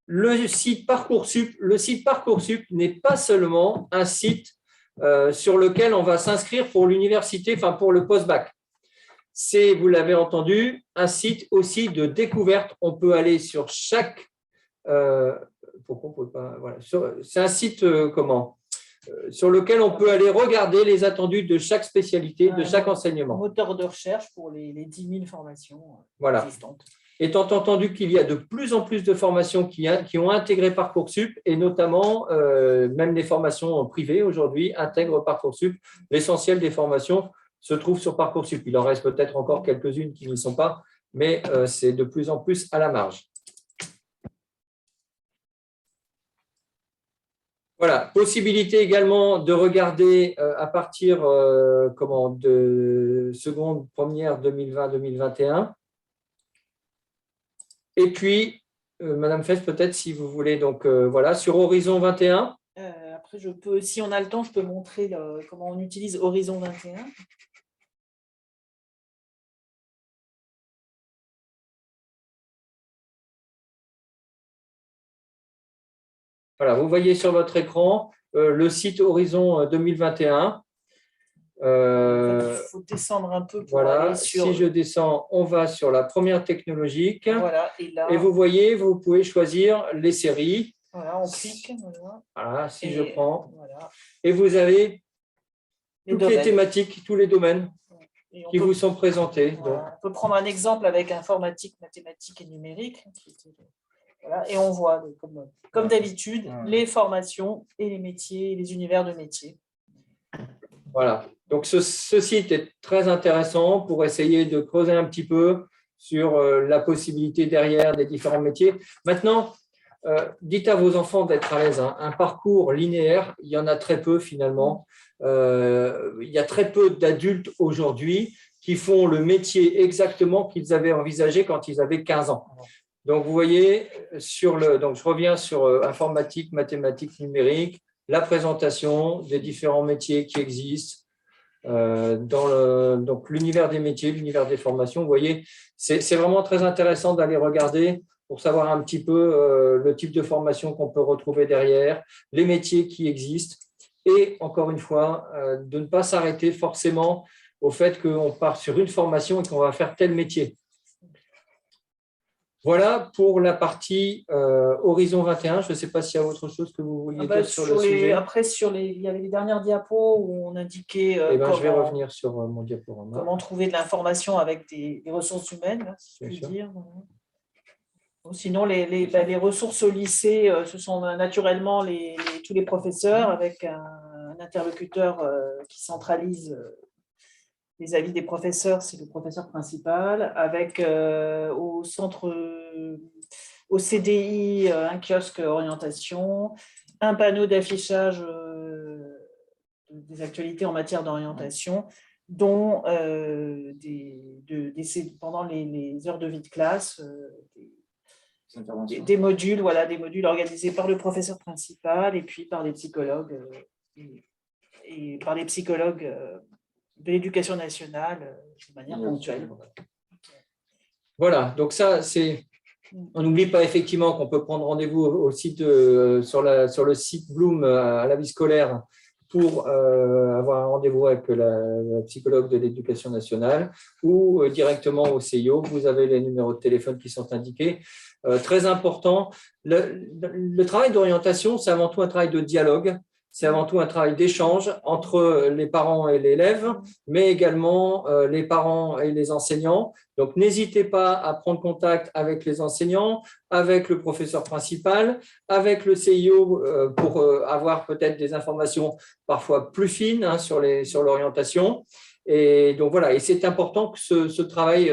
Le site Parcoursup n'est pas seulement un site sur lequel on va s'inscrire pour l'université, enfin pour le post-bac. C'est, vous l'avez entendu, un site aussi de découverte. On peut aller sur chaque… pourquoi on peut pas… Voilà, c'est un site sur lequel on peut aller regarder les attendus de chaque spécialité, de chaque enseignement. Moteur de recherche pour les 10 000 formations existantes. Étant entendu qu'il y a de plus en plus de formations qui ont intégré Parcoursup et notamment même les formations privées aujourd'hui intègrent Parcoursup. L'essentiel des formations se trouve sur Parcoursup. Il en reste peut-être encore quelques-unes qui n'y sont pas, mais c'est de plus en plus à la marge. Voilà, possibilité également de regarder à partir de seconde, première 2020-2021. Et puis, Madame Fest, peut-être si vous voulez, donc voilà, sur Horizon 21, Après, si on a le temps, je peux montrer comment on utilise Horizon 21. Voilà, vous voyez sur votre écran le site Horizon 2021. Il faut descendre un peu pour voilà, aller sur… si je descends, on va sur la première technologique. Voilà, et là, Et vous voyez, vous pouvez choisir les séries. voilà, on clique. Voilà, Voilà, si je prends. Voilà, Et vous avez les toutes les domaines. thématiques, tous les domaines Et qui vous sont présentés. voilà, Donc, on peut prendre un exemple avec informatique, mathématiques et numérique. Voilà, et on voit, comme d'habitude, les formations et les métiers, les univers de métiers. voilà. Donc, ce site est très intéressant pour essayer de creuser un petit peu sur la possibilité derrière des différents métiers. Maintenant, dites à vos enfants d'être à l'aise. Hein. Un parcours linéaire, il y en a très peu finalement. Il y a très peu d'adultes aujourd'hui qui font le métier exactement qu'ils avaient envisagé quand ils avaient 15 ans. Donc, vous voyez, donc je reviens sur informatique, mathématiques, numérique, la présentation des différents métiers qui existent. Donc l'univers des métiers, l'univers des formations, vous voyez, c'est vraiment très intéressant d'aller regarder pour savoir un petit peu le type de formation qu'on peut retrouver derrière, les métiers qui existent et encore une fois, de ne pas s'arrêter forcément au fait qu'on part sur une formation et qu'on va faire tel métier. Voilà pour la partie Horizon 21. Je ne sais pas s'il y a autre chose que vous vouliez dire sur le sujet. Après, il y avait les dernières diapos où on indiquait je vais revenir sur mon diaporama. Comment trouver de l'information avec des ressources humaines, là, si je puis dire. Sinon, les ressources au lycée, ce sont naturellement tous les professeurs avec un interlocuteur qui centralise les avis des professeurs, c'est le professeur principal, avec au CDI, un kiosque orientation, un panneau d'affichage des actualités en matière d'orientation, dont pendant les heures de vie de classe, des modules, voilà, des modules organisés par le professeur principal et puis par les psychologues et par les psychologues de l'éducation nationale de manière ponctuelle. Voilà, donc ça, c'est… On n'oublie pas effectivement qu'on peut prendre rendez-vous au site sur le site Bloom à la vie scolaire pour avoir un rendez-vous avec la psychologue de l'éducation nationale ou directement au CIO. Vous avez les numéros de téléphone qui sont indiqués. Très important, le travail d'orientation, c'est avant tout un travail de dialogue. C'est avant tout un travail d'échange entre les parents et l'élève, mais également les parents et les enseignants. Donc, n'hésitez pas à prendre contact avec les enseignants, avec le professeur principal, avec le CIO pour avoir peut-être des informations parfois plus fines sur l'orientation. Et donc, voilà, et c'est important que ce travail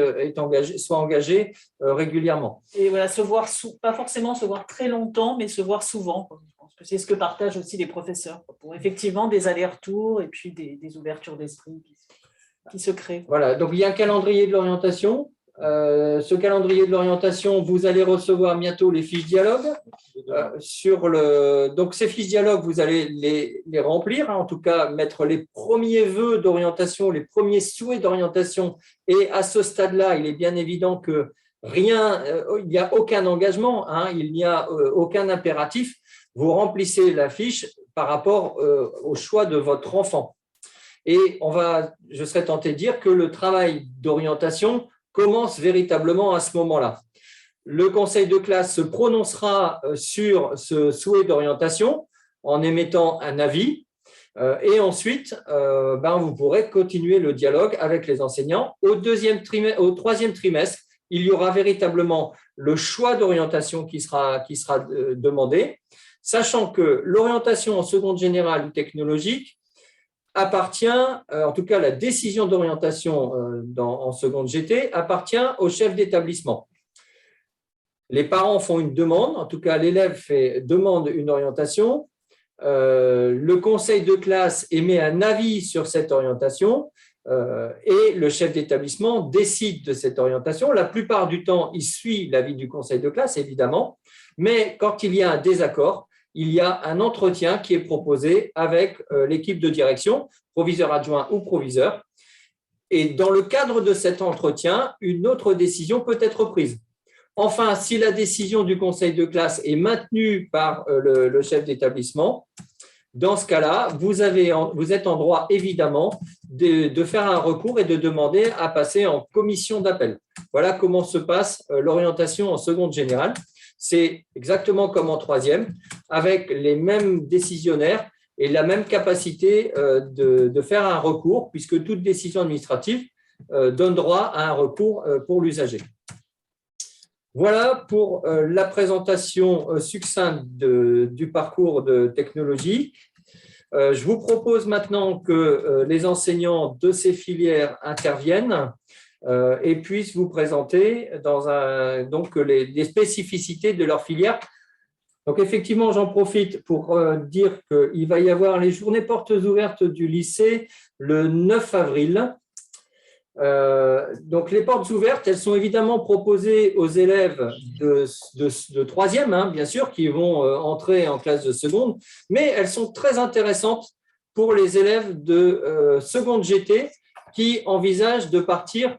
soit engagé régulièrement. Et voilà, pas forcément se voir très longtemps, mais se voir souvent. C'est ce que partagent aussi les professeurs, pour effectivement des allers-retours et puis des ouvertures d'esprit qui se créent. Voilà, donc il y a un calendrier de l'orientation. Ce calendrier de l'orientation, vous allez recevoir bientôt les fiches dialogue. Donc ces fiches dialogue, vous allez les remplir, hein, en tout cas mettre les premiers vœux d'orientation, les premiers souhaits d'orientation. Et à ce stade-là, il est bien évident que il n'y a aucun engagement, hein, il n'y a aucun impératif. Vous remplissez la fiche par rapport au choix de votre enfant. Et je serais tenté de dire que le travail d'orientation commence véritablement à ce moment-là. Le conseil de classe se prononcera sur ce souhait d'orientation en émettant un avis. Et ensuite, vous pourrez continuer le dialogue avec les enseignants. Au troisième trimestre, il y aura véritablement le choix d'orientation qui sera demandé, sachant que l'orientation en seconde générale ou technologique appartient, en tout cas la décision d'orientation en seconde GT, appartient au chef d'établissement. Les parents font une demande, en tout cas l'élève demande une orientation, le conseil de classe émet un avis sur cette orientation et le chef d'établissement décide de cette orientation. La plupart du temps, il suit l'avis du conseil de classe, évidemment, mais quand il y a un désaccord, il y a un entretien qui est proposé avec l'équipe de direction, proviseur adjoint ou proviseur. Et dans le cadre de cet entretien, une autre décision peut être prise. Enfin, si la décision du conseil de classe est maintenue par le chef d'établissement, dans ce cas-là, vous êtes en droit, évidemment, de faire un recours et de demander à passer en commission d'appel. Voilà comment se passe l'orientation en seconde générale. C'est exactement comme en troisième, avec les mêmes décisionnaires et la même capacité de faire un recours, puisque toute décision administrative donne droit à un recours pour l'usager. Voilà pour la présentation succincte du parcours de technologie. Je vous propose maintenant que les enseignants de ces filières interviennent et puissent vous présenter donc les spécificités de leur filière. Donc, effectivement, j'en profite pour dire qu'il va y avoir les journées portes ouvertes du lycée le 9 avril. Donc, les portes ouvertes, elles sont évidemment proposées aux élèves de troisième, bien sûr, qui vont entrer en classe de seconde, mais elles sont très intéressantes pour les élèves de seconde GT qui envisagent de partir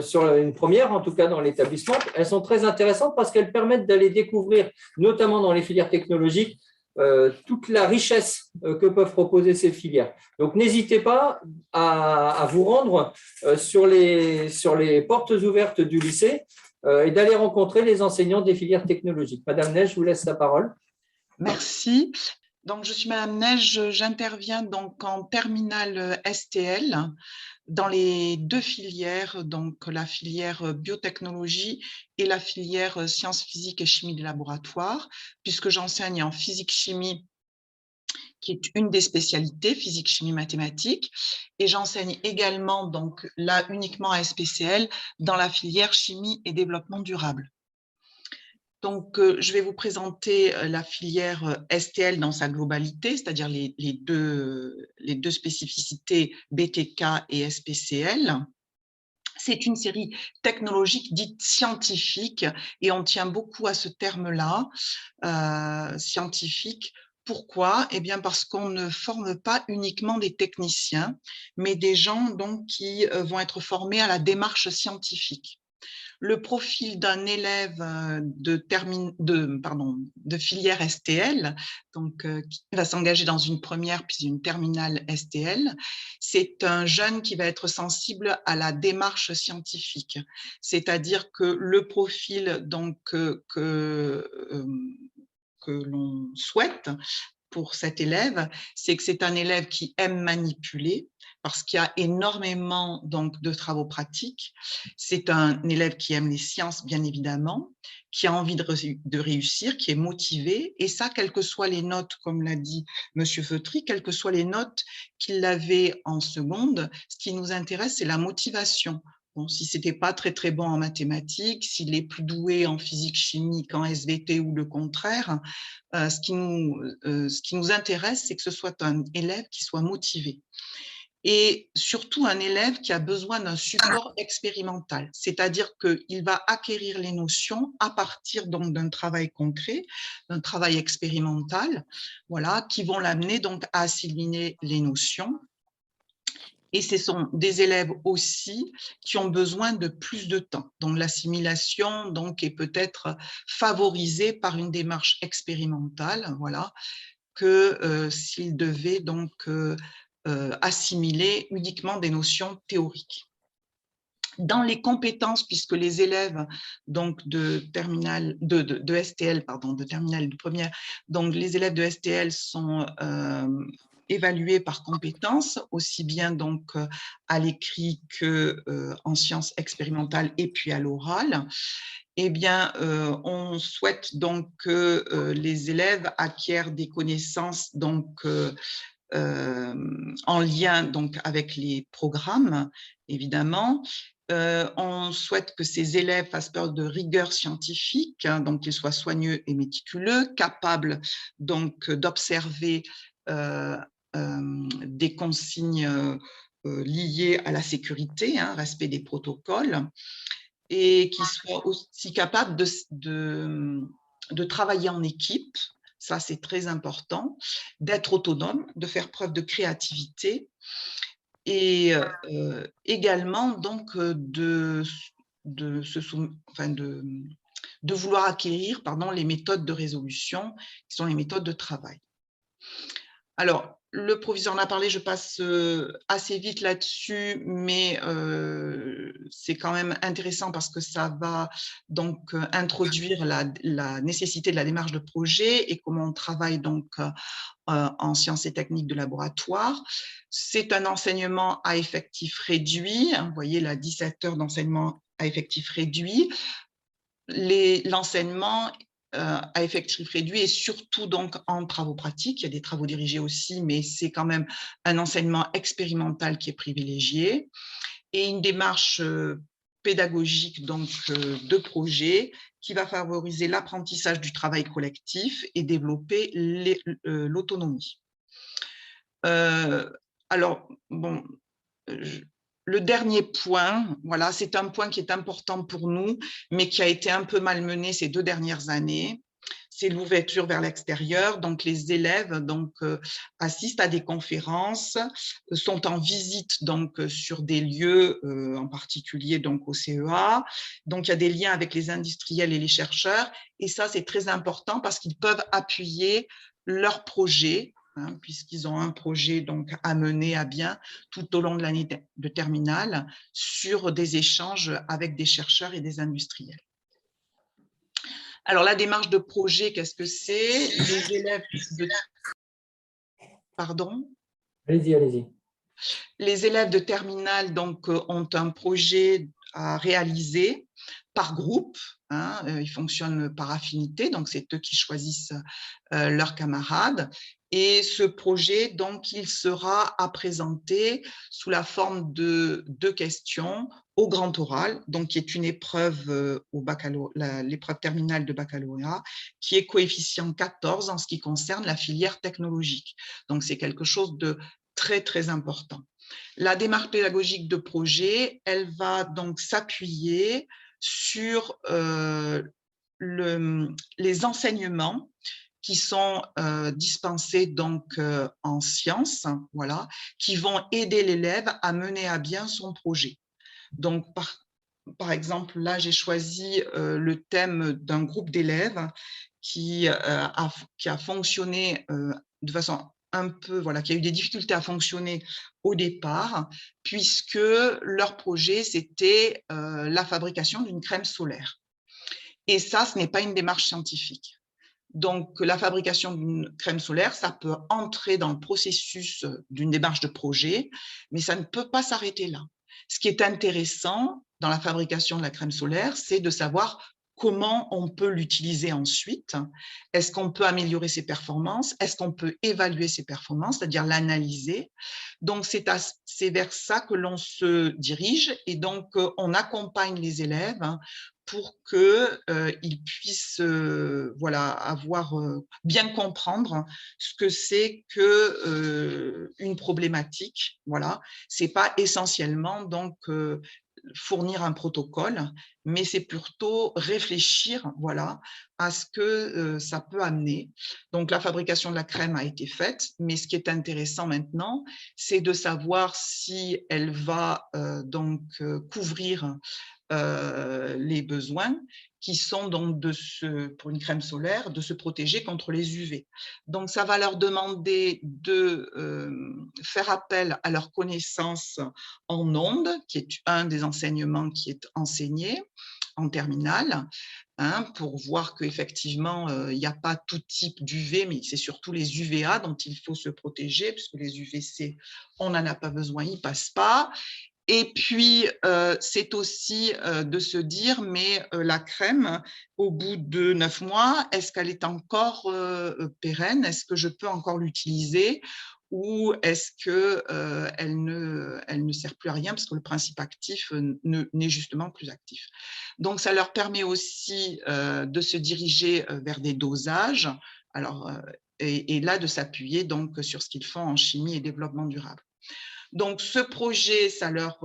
sur une première, en tout cas dans l'établissement. Elles sont très intéressantes parce qu'elles permettent d'aller découvrir, notamment dans les filières technologiques, toute la richesse que peuvent proposer ces filières. Donc, n'hésitez pas à vous rendre sur les portes ouvertes du lycée et d'aller rencontrer les enseignants des filières technologiques. Madame Neige, je vous laisse la parole. Merci. Donc, je suis Madame Neige, j'interviens donc en terminale STL dans les deux filières, donc la filière biotechnologie et la filière sciences physiques et chimie des laboratoires, puisque j'enseigne en physique-chimie, qui est une des spécialités, physique, chimie, mathématiques, et j'enseigne également donc là uniquement à SPCL dans la filière chimie et développement durable. Donc, je vais vous présenter la filière STL dans sa globalité, c'est-à-dire les deux spécificités BTK et SPCL. C'est une série technologique dite scientifique et on tient beaucoup à ce terme-là, scientifique. Pourquoi? Eh bien, parce qu'on ne forme pas uniquement des techniciens, mais des gens donc, qui vont être formés à la démarche scientifique. Le profil d'un élève de filière STL, donc qui va s'engager dans une première puis une terminale STL, c'est un jeune qui va être sensible à la démarche scientifique. C'est-à-dire que le profil donc, que l'on souhaite pour cet élève, c'est que c'est un élève qui aime manipuler parce qu'il y a énormément donc, de travaux pratiques. C'est un élève qui aime les sciences, bien évidemment, qui a envie de réussir, qui est motivé. Et ça, quelles que soient les notes, comme l'a dit M. Feutry, quelles que soient les notes qu'il avait en seconde, ce qui nous intéresse, c'est la motivation. Bon, si ce n'était pas très, très bon en mathématiques, s'il est plus doué en physique, chimie qu'en SVT ou le contraire, ce qui nous intéresse, c'est que ce soit un élève qui soit motivé. Et surtout un élève qui a besoin d'un support expérimental, c'est-à-dire qu'il va acquérir les notions à partir donc d'un travail concret, d'un travail expérimental, voilà, qui vont l'amener donc à assimiler les notions. Et ce sont des élèves aussi qui ont besoin de plus de temps. Donc, l'assimilation donc, est peut-être favorisée par une démarche expérimentale, voilà, que s'ils devaient donc assimiler uniquement des notions théoriques. Dans les compétences, puisque les élèves donc de terminale de STL, pardon, de terminale de première, donc les élèves de STL sont évalués par compétences, aussi bien donc à l'écrit que en sciences expérimentales et puis à l'oral. Eh bien, on souhaite donc que les élèves acquièrent des connaissances donc en lien donc avec les programmes, évidemment. On souhaite que ces élèves fassent preuve de rigueur scientifique, hein, donc qu'ils soient soigneux et méticuleux, capables donc d'observer des consignes liées à la sécurité, hein, respect des protocoles, et qui soient aussi capables de travailler en équipe, Ça, c'est très important. D'être autonome, de faire preuve de créativité et également donc de vouloir acquérir les méthodes de résolution qui sont les méthodes de travail. Alors, le proviseur en a parlé, je passe assez vite là-dessus, mais c'est quand même intéressant parce que ça va donc introduire la nécessité de la démarche de projet et comment on travaille donc en sciences et techniques de laboratoire. C'est un enseignement à effectif réduit. Vous voyez, là, 17 heures d'enseignement à effectif réduit. L'enseignement à effectif réduit et surtout donc en travaux pratiques. Il y a des travaux dirigés aussi, mais c'est quand même un enseignement expérimental qui est privilégié et une démarche pédagogique donc de projet qui va favoriser l'apprentissage du travail collectif et développer l'autonomie. Alors, bon, le dernier point, voilà, c'est un point qui est important pour nous, mais qui a été un peu malmené ces 2 dernières années. C'est l'ouverture vers l'extérieur. Donc, les élèves assistent à des conférences, sont en visite donc, sur des lieux, en particulier donc, au CEA. Donc, il y a des liens avec les industriels et les chercheurs. Et ça, c'est très important parce qu'ils peuvent appuyer leurs projets, puisqu'ils ont un projet donc à mener à bien tout au long de l'année de terminale sur des échanges avec des chercheurs et des industriels. Alors, la démarche de projet, qu'est-ce que c'est? Les élèves de... Pardon? Allez-y, allez-y. Les élèves de terminale donc, ont un projet à réaliser par groupe. Ils fonctionnent par affinité, donc c'est eux qui choisissent leurs camarades. Et ce projet, donc, il sera à présenter sous la forme de 2 questions au grand oral, donc qui est une épreuve l'épreuve terminale de baccalauréat, qui est coefficient 14 en ce qui concerne la filière technologique. Donc, c'est quelque chose de très, très important. La démarche pédagogique de projet, elle va donc s'appuyer sur les enseignements qui sont dispensés donc en sciences, voilà, qui vont aider l'élève à mener à bien son projet. Donc, par exemple, là, j'ai choisi le thème d'un groupe d'élèves qui a fonctionné de façon un peu, voilà, qui a eu des difficultés à fonctionner au départ, puisque leur projet, c'était la fabrication d'une crème solaire. Et ça, ce n'est pas une démarche scientifique. Donc, la fabrication d'une crème solaire, ça peut entrer dans le processus d'une démarche de projet, mais ça ne peut pas s'arrêter là. Ce qui est intéressant dans la fabrication de la crème solaire, c'est de savoir comment on peut l'utiliser ensuite. Est-ce qu'on peut améliorer ses performances? Est-ce qu'on peut évaluer ses performances, c'est-à-dire l'analyser? Donc, c'est vers ça que l'on se dirige et donc on accompagne les élèves pour qu'ils puissent bien comprendre ce que c'est qu'une problématique. Voilà. Ce n'est pas essentiellement donc fournir un protocole, mais c'est plutôt réfléchir à ce que ça peut amener. Donc, la fabrication de la crème a été faite, mais ce qui est intéressant maintenant, c'est de savoir si elle va couvrir les besoins qui sont donc pour une crème solaire, de se protéger contre les UV. Donc, ça va leur demander de faire appel à leur connaissance en ondes, qui est un des enseignements qui est enseigné en terminale, pour voir qu'effectivement, il n'y a pas tout type d'UV, mais c'est surtout les UVA dont il faut se protéger, puisque les UVC, on n'en a pas besoin, ils ne passent pas. Et puis, c'est aussi de se dire, mais la crème, au bout de 9 mois, est-ce qu'elle est encore pérenne? Est-ce que je peux encore l'utiliser? Ou est-ce qu'elle ne sert plus à rien parce que le principe actif n'est justement plus actif? Donc, ça leur permet aussi de se diriger vers des dosages, alors, et là, de s'appuyer donc sur ce qu'ils font en chimie et développement durable. Donc, ce projet, ça leur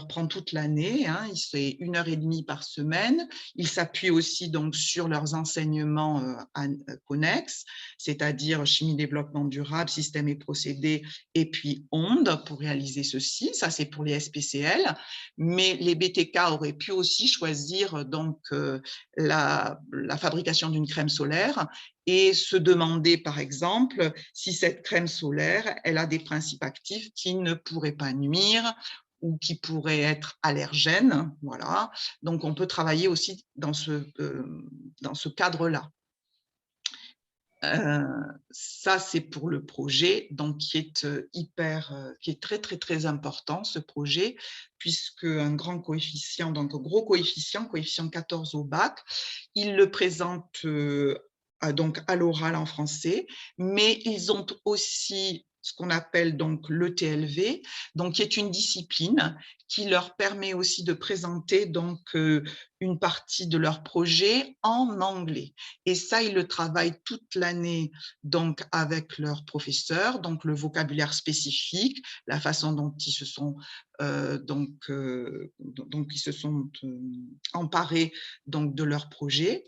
prend toute l'année, hein, c'est 1h30 par semaine. Ils s'appuient aussi donc sur leurs enseignements connexes, c'est-à-dire chimie, développement durable, systèmes et procédés, et puis ondes pour réaliser ceci. Ça, c'est pour les SPCL. Mais les BTK auraient pu aussi choisir donc la fabrication d'une crème solaire et se demander, par exemple, si cette crème solaire, elle a des principes actifs qui ne pourraient pas nuire ou qui pourraient être allergènes. Voilà. Donc, on peut travailler aussi dans ce cadre-là. Ça, c'est pour le projet, donc qui est très, très, très important, ce projet, puisque un grand coefficient, donc un gros coefficient 14 au bac, il le présente donc à l'oral en français, mais ils ont aussi ce qu'on appelle donc le TLV, donc qui est une discipline qui leur permet aussi de présenter donc une partie de leur projet en anglais. Et ça, ils le travaillent toute l'année donc avec leurs professeurs, donc le vocabulaire spécifique, la façon dont ils se sont emparés donc de leur projet.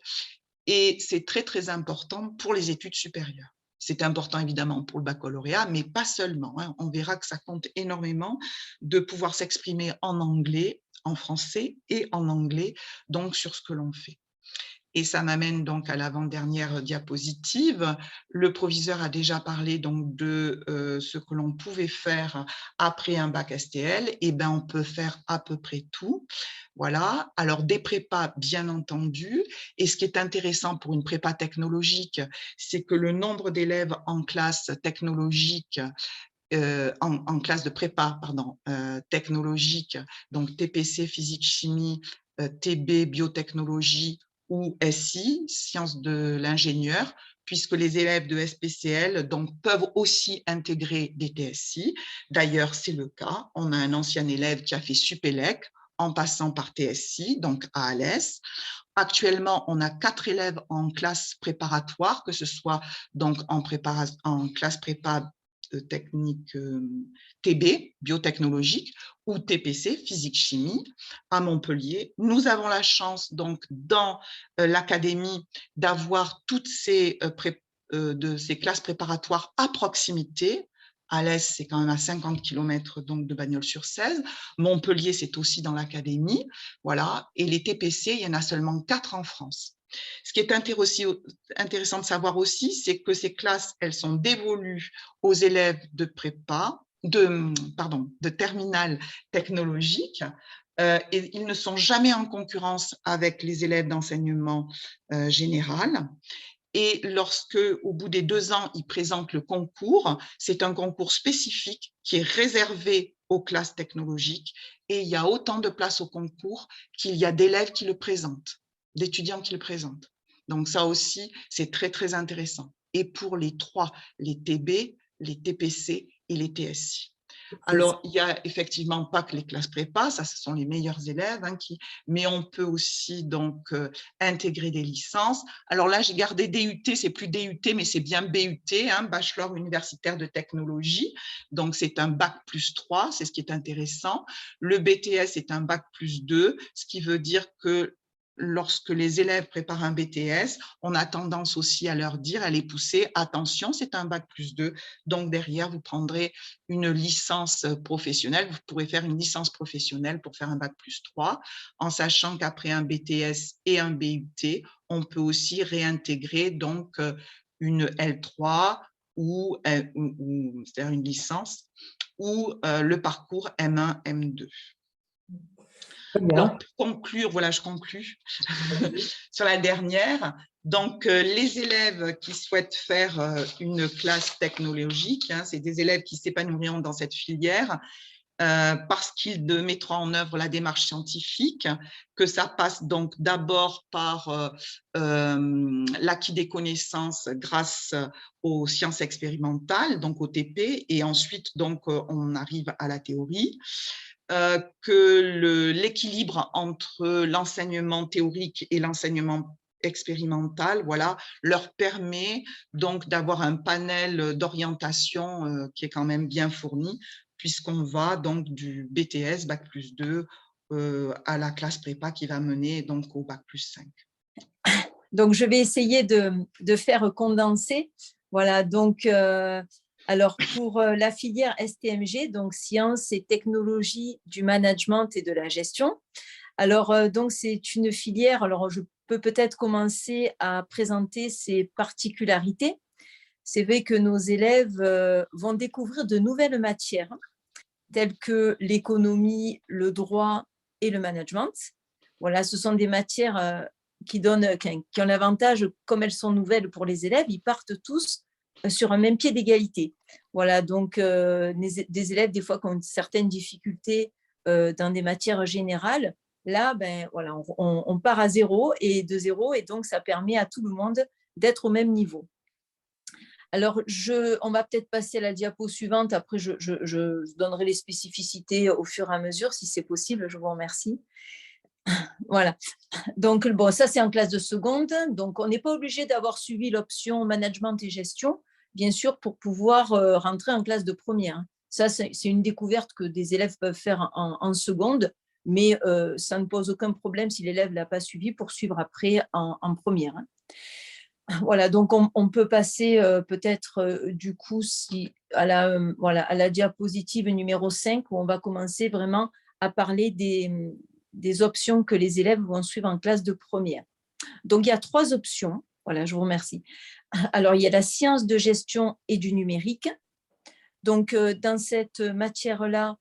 Et c'est très, très important pour les études supérieures. C'est important évidemment pour le baccalauréat, mais pas seulement. Hein. On verra que ça compte énormément de pouvoir s'exprimer en anglais, en français et en anglais, donc sur ce que l'on fait. Et ça m'amène donc à l'avant-dernière diapositive. Le proviseur a déjà parlé donc de ce que l'on pouvait faire après un bac STL. Et ben, on peut faire à peu près tout. Voilà. Alors, des prépas, bien entendu. Et ce qui est intéressant pour une prépa technologique, c'est que le nombre d'élèves en classe technologique en classe de prépa technologique, donc TPC, physique, chimie, TB, biotechnologie ou SI, sciences de l'ingénieur, puisque les élèves de SPCL donc, peuvent aussi intégrer des TSI. D'ailleurs, c'est le cas. On a un ancien élève qui a fait SUPELEC en passant par TSI, donc ALS. Actuellement, on a 4 élèves en classe préparatoire, que ce soit donc en classe prépa technique TB, biotechnologique, ou TPC, physique-chimie, à Montpellier. Nous avons la chance, donc, dans l'académie, d'avoir toutes ces classes préparatoires à proximité. À l'Est, c'est quand même à 50 km donc, de Bagnols-sur-Cèze. Montpellier, c'est aussi dans l'académie. Voilà. Et les TPC, il y en a seulement 4 en France. Ce qui est intéressant de savoir aussi, c'est que ces classes, elles sont dévolues aux élèves de prépa, de terminale technologique, et ils ne sont jamais en concurrence avec les élèves d'enseignement général. Et lorsque, au bout des 2 ans, ils présentent le concours, c'est un concours spécifique qui est réservé aux classes technologiques et il y a autant de places au concours qu'il y a d'élèves qui le présentent, d'étudiants qui le présentent. Donc ça aussi, c'est très, très intéressant. Et pour les 3, les TB, les TPC et les TSI. Alors, il n'y a effectivement pas que les classes prépa, ça, ce sont les meilleurs élèves, hein, mais on peut aussi donc intégrer des licences. Alors là, j'ai gardé DUT, c'est plus DUT, mais c'est bien BUT, hein, Bachelor universitaire de technologie. Donc, c'est un bac plus 3, c'est ce qui est intéressant. Le BTS est un bac plus 2, ce qui veut dire que lorsque les élèves préparent un BTS, on a tendance aussi à leur dire, à les pousser, attention, c'est un bac plus 2, donc derrière, vous prendrez une licence professionnelle, vous pourrez faire une licence professionnelle pour faire un bac plus 3, en sachant qu'après un BTS et un BUT, on peut aussi réintégrer donc une L3 ou c'est-à-dire une licence, ou le parcours M1, M2. Alors, pour conclure, voilà, je conclus sur la dernière. Donc, les élèves qui souhaitent faire une classe technologique, hein, c'est des élèves qui s'épanouiront dans cette filière parce qu'ils mettront en œuvre la démarche scientifique, que ça passe donc d'abord par l'acquis des connaissances grâce aux sciences expérimentales, donc au TP, et ensuite, donc, on arrive à la théorie. Que l'équilibre entre l'enseignement théorique et l'enseignement expérimentale, voilà, leur permet donc d'avoir un panel d'orientation qui est quand même bien fourni, puisqu'on va donc du BTS, Bac+2, à la classe prépa qui va mener donc au Bac+5. Donc, je vais essayer de faire condenser. Voilà, donc, alors pour la filière STMG, donc sciences et technologies du management et de la gestion. Alors, donc, c'est une filière, alors je peux peut-être commencer à présenter ses particularités. C'est vrai que nos élèves vont découvrir de nouvelles matières, telles que l'économie, le droit et le management. Voilà, ce sont des matières qui ont l'avantage, comme elles sont nouvelles pour les élèves, ils partent tous sur un même pied d'égalité. Voilà, donc des élèves, des fois, qui ont certaines difficultés dans des matières générales, là, ben, voilà, on part à zéro, et donc ça permet à tout le monde d'être au même niveau. Alors, on va peut-être passer à la diapo suivante. Après, je donnerai les spécificités au fur et à mesure, si c'est possible. Je vous remercie. Voilà. Donc, bon, ça, c'est en classe de seconde. Donc, on n'est pas obligé d'avoir suivi l'option management et gestion, bien sûr, pour pouvoir rentrer en classe de première. Ça, c'est une découverte que des élèves peuvent faire en seconde, mais ça ne pose aucun problème si l'élève ne l'a pas suivi pour suivre après en première. Voilà, donc on peut passer peut-être du coup à la diapositive numéro 5, où on va commencer vraiment à parler des options que les élèves vont suivre en classe de première. Donc, il y a 3 options. Voilà, je vous remercie. Alors, il y a la science de gestion et du numérique. Donc, dans cette matière-là,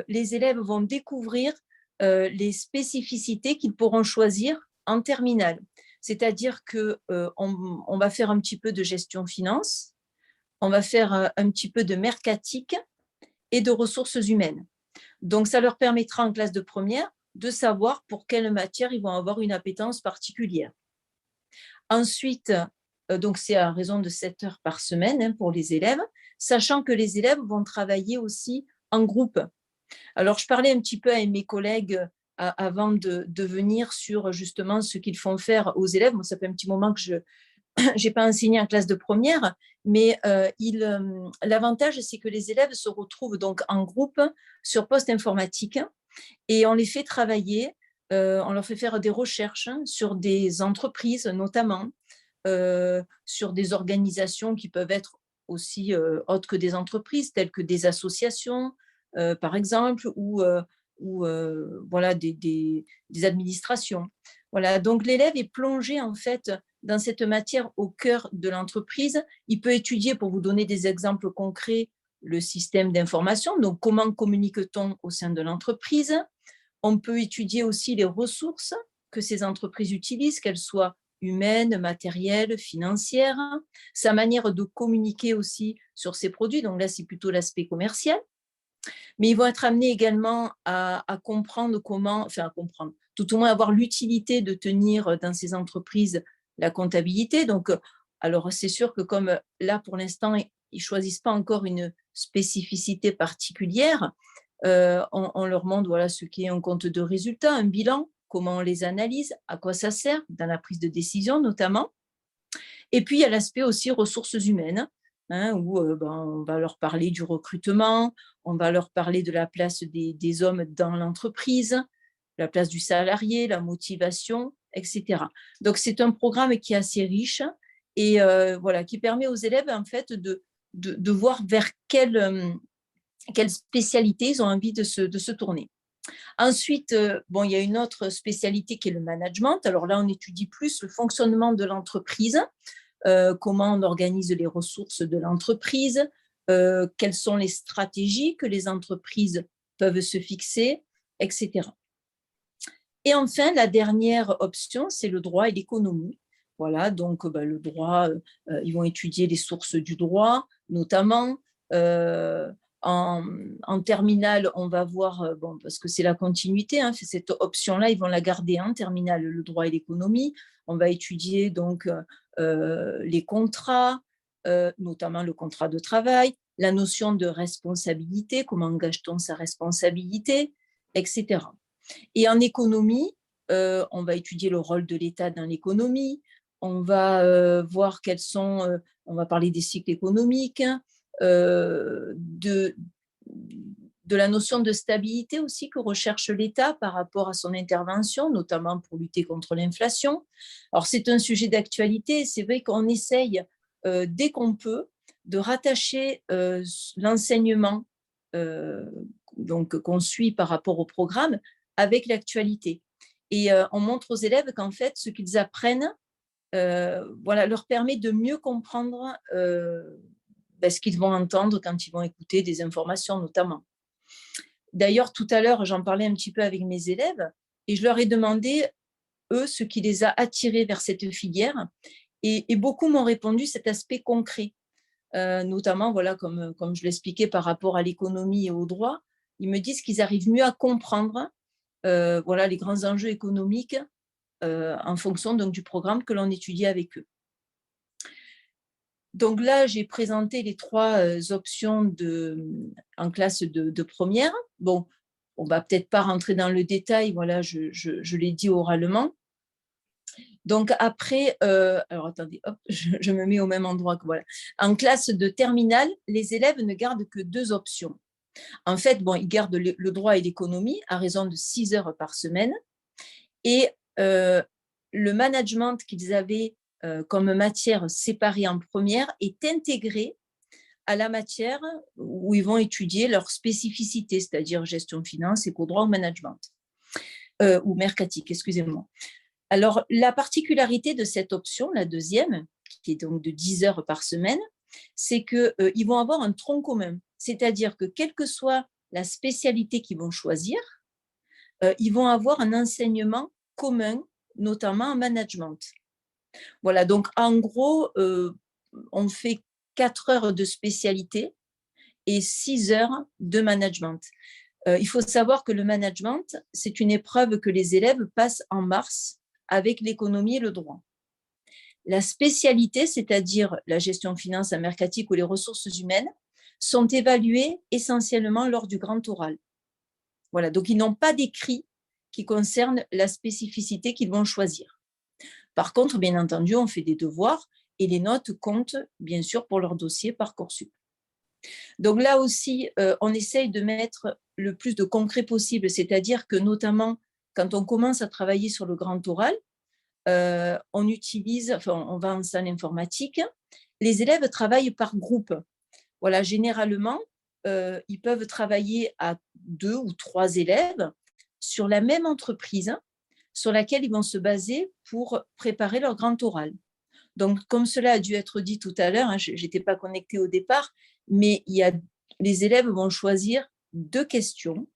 les élèves vont découvrir les spécificités qu'ils pourront choisir en terminale. C'est-à-dire qu'on va faire un petit peu de gestion finance, on va faire un petit peu de mercatique et de ressources humaines. Donc, ça leur permettra en classe de première de savoir pour quelle matière ils vont avoir une appétence particulière. Ensuite, donc c'est à raison de 7 heures par semaine pour les élèves, sachant que les élèves vont travailler aussi en groupe. Alors, je parlais un petit peu avec mes collègues avant de venir sur justement ce qu'ils font faire aux élèves. Moi, ça fait un petit moment que je n'ai pas enseigné en classe de première, mais l'avantage, c'est que les élèves se retrouvent donc en groupe sur poste informatique, et on les fait travailler, on leur fait faire des recherches sur des entreprises notamment, sur des organisations qui peuvent être aussi autres que des entreprises, telles que des associations, par exemple, ou voilà, des administrations. Voilà, donc l'élève est plongé en fait dans cette matière au cœur de l'entreprise. Il peut étudier, pour vous donner des exemples concrets, le système d'information, donc comment communique-t-on au sein de l'entreprise. On peut étudier aussi les ressources que ces entreprises utilisent, qu'elles soient humaines, matérielles, financières, sa manière de communiquer aussi sur ces produits, donc là c'est plutôt l'aspect commercial. Mais ils vont être amenés également à comprendre tout au moins avoir l'utilité de tenir dans ces entreprises la comptabilité. Donc, alors c'est sûr que comme là pour l'instant, ils ne choisissent pas encore une spécificité particulière, on leur montre voilà, ce qu'est un compte de résultats, un bilan, comment on les analyse, à quoi ça sert, dans la prise de décision notamment. Et puis, il y a l'aspect aussi ressources humaines, où on va leur parler du recrutement, on va leur parler de la place des hommes dans l'entreprise, la place du salarié, la motivation, etc. Donc, c'est un programme qui est assez riche et voilà, qui permet aux élèves en fait de voir vers quelle spécialité ils ont envie de se tourner. Ensuite, il y a une autre spécialité qui est le management. Alors là, on étudie plus le fonctionnement de l'entreprise, comment on organise les ressources de l'entreprise, quelles sont les stratégies que les entreprises peuvent se fixer, etc. Et enfin, la dernière option, c'est le droit et l'économie. Voilà, donc le droit, ils vont étudier les sources du droit, notamment. En terminale, on va voir, parce que c'est la continuité, cette option-là, ils vont la garder en terminale, le droit et l'économie. On va étudier donc les contrats, notamment le contrat de travail, la notion de responsabilité, comment engage-t-on sa responsabilité, etc. Et en économie, on va étudier le rôle de l'État dans l'économie, on va voir quels sont, on va parler des cycles économiques, de la notion de stabilité aussi que recherche l'État par rapport à son intervention, notamment pour lutter contre l'inflation. Alors, c'est un sujet d'actualité. C'est vrai qu'on essaye, dès qu'on peut, de rattacher l'enseignement qu'on suit par rapport au programme avec l'actualité. Et on montre aux élèves qu'en fait, ce qu'ils apprennent leur permet de mieux comprendre ce qu'ils vont entendre quand ils vont écouter des informations notamment. D'ailleurs, tout à l'heure, j'en parlais un petit peu avec mes élèves et je leur ai demandé, eux, ce qui les a attirés vers cette filière. Et beaucoup m'ont répondu cet aspect concret, notamment, voilà, comme je l'expliquais par rapport à l'économie et au droit. Ils me disent qu'ils arrivent mieux à comprendre les grands enjeux économiques en fonction donc, du programme que l'on étudie avec eux. Donc là, j'ai présenté les 3 options en classe de première. Bon, on ne va peut-être pas rentrer dans le détail, voilà, je l'ai dit oralement. Donc après, alors attendez, hop, je me mets au même endroit que voilà. En classe de terminale, les élèves ne gardent que 2 options. En fait, ils gardent le droit et l'économie à raison de 6 heures par semaine. Et le management qu'ils avaient comme matière séparée en première est intégré à la matière où ils vont étudier leur spécificité, c'est-à-dire gestion de finance, éco-droit ou management, ou mercatique, excusez-moi. Alors, la particularité de cette option, la deuxième, qui est donc de 10 heures par semaine, c'est qu'ils vont avoir un tronc commun, c'est-à-dire que quelle que soit la spécialité qu'ils vont choisir, ils vont avoir un enseignement commun, notamment en management. Voilà, donc en gros, on fait 4 heures de spécialité et 6 heures de management. Il faut savoir que le management, c'est une épreuve que les élèves passent en mars avec l'économie et le droit. La spécialité, c'est-à-dire la gestion de finance, la mercatique ou les ressources humaines, sont évaluées essentiellement lors du grand oral. Voilà, donc ils n'ont pas d'écrit qui concerne la spécificité qu'ils vont choisir. Par contre, bien entendu, on fait des devoirs et les notes comptent, bien sûr, pour leur dossier Parcoursup. Donc là aussi, on essaye de mettre le plus de concret possible, c'est-à-dire que notamment, quand on commence à travailler sur le grand oral, on va en salle informatique, les élèves travaillent par groupe. Voilà, généralement, ils peuvent travailler à 2 ou 3 élèves sur la même entreprise sur laquelle ils vont se baser pour préparer leur grand oral. Donc, comme cela a dû être dit tout à l'heure, je n'étais pas connectée au départ, mais les élèves vont choisir 2 questions.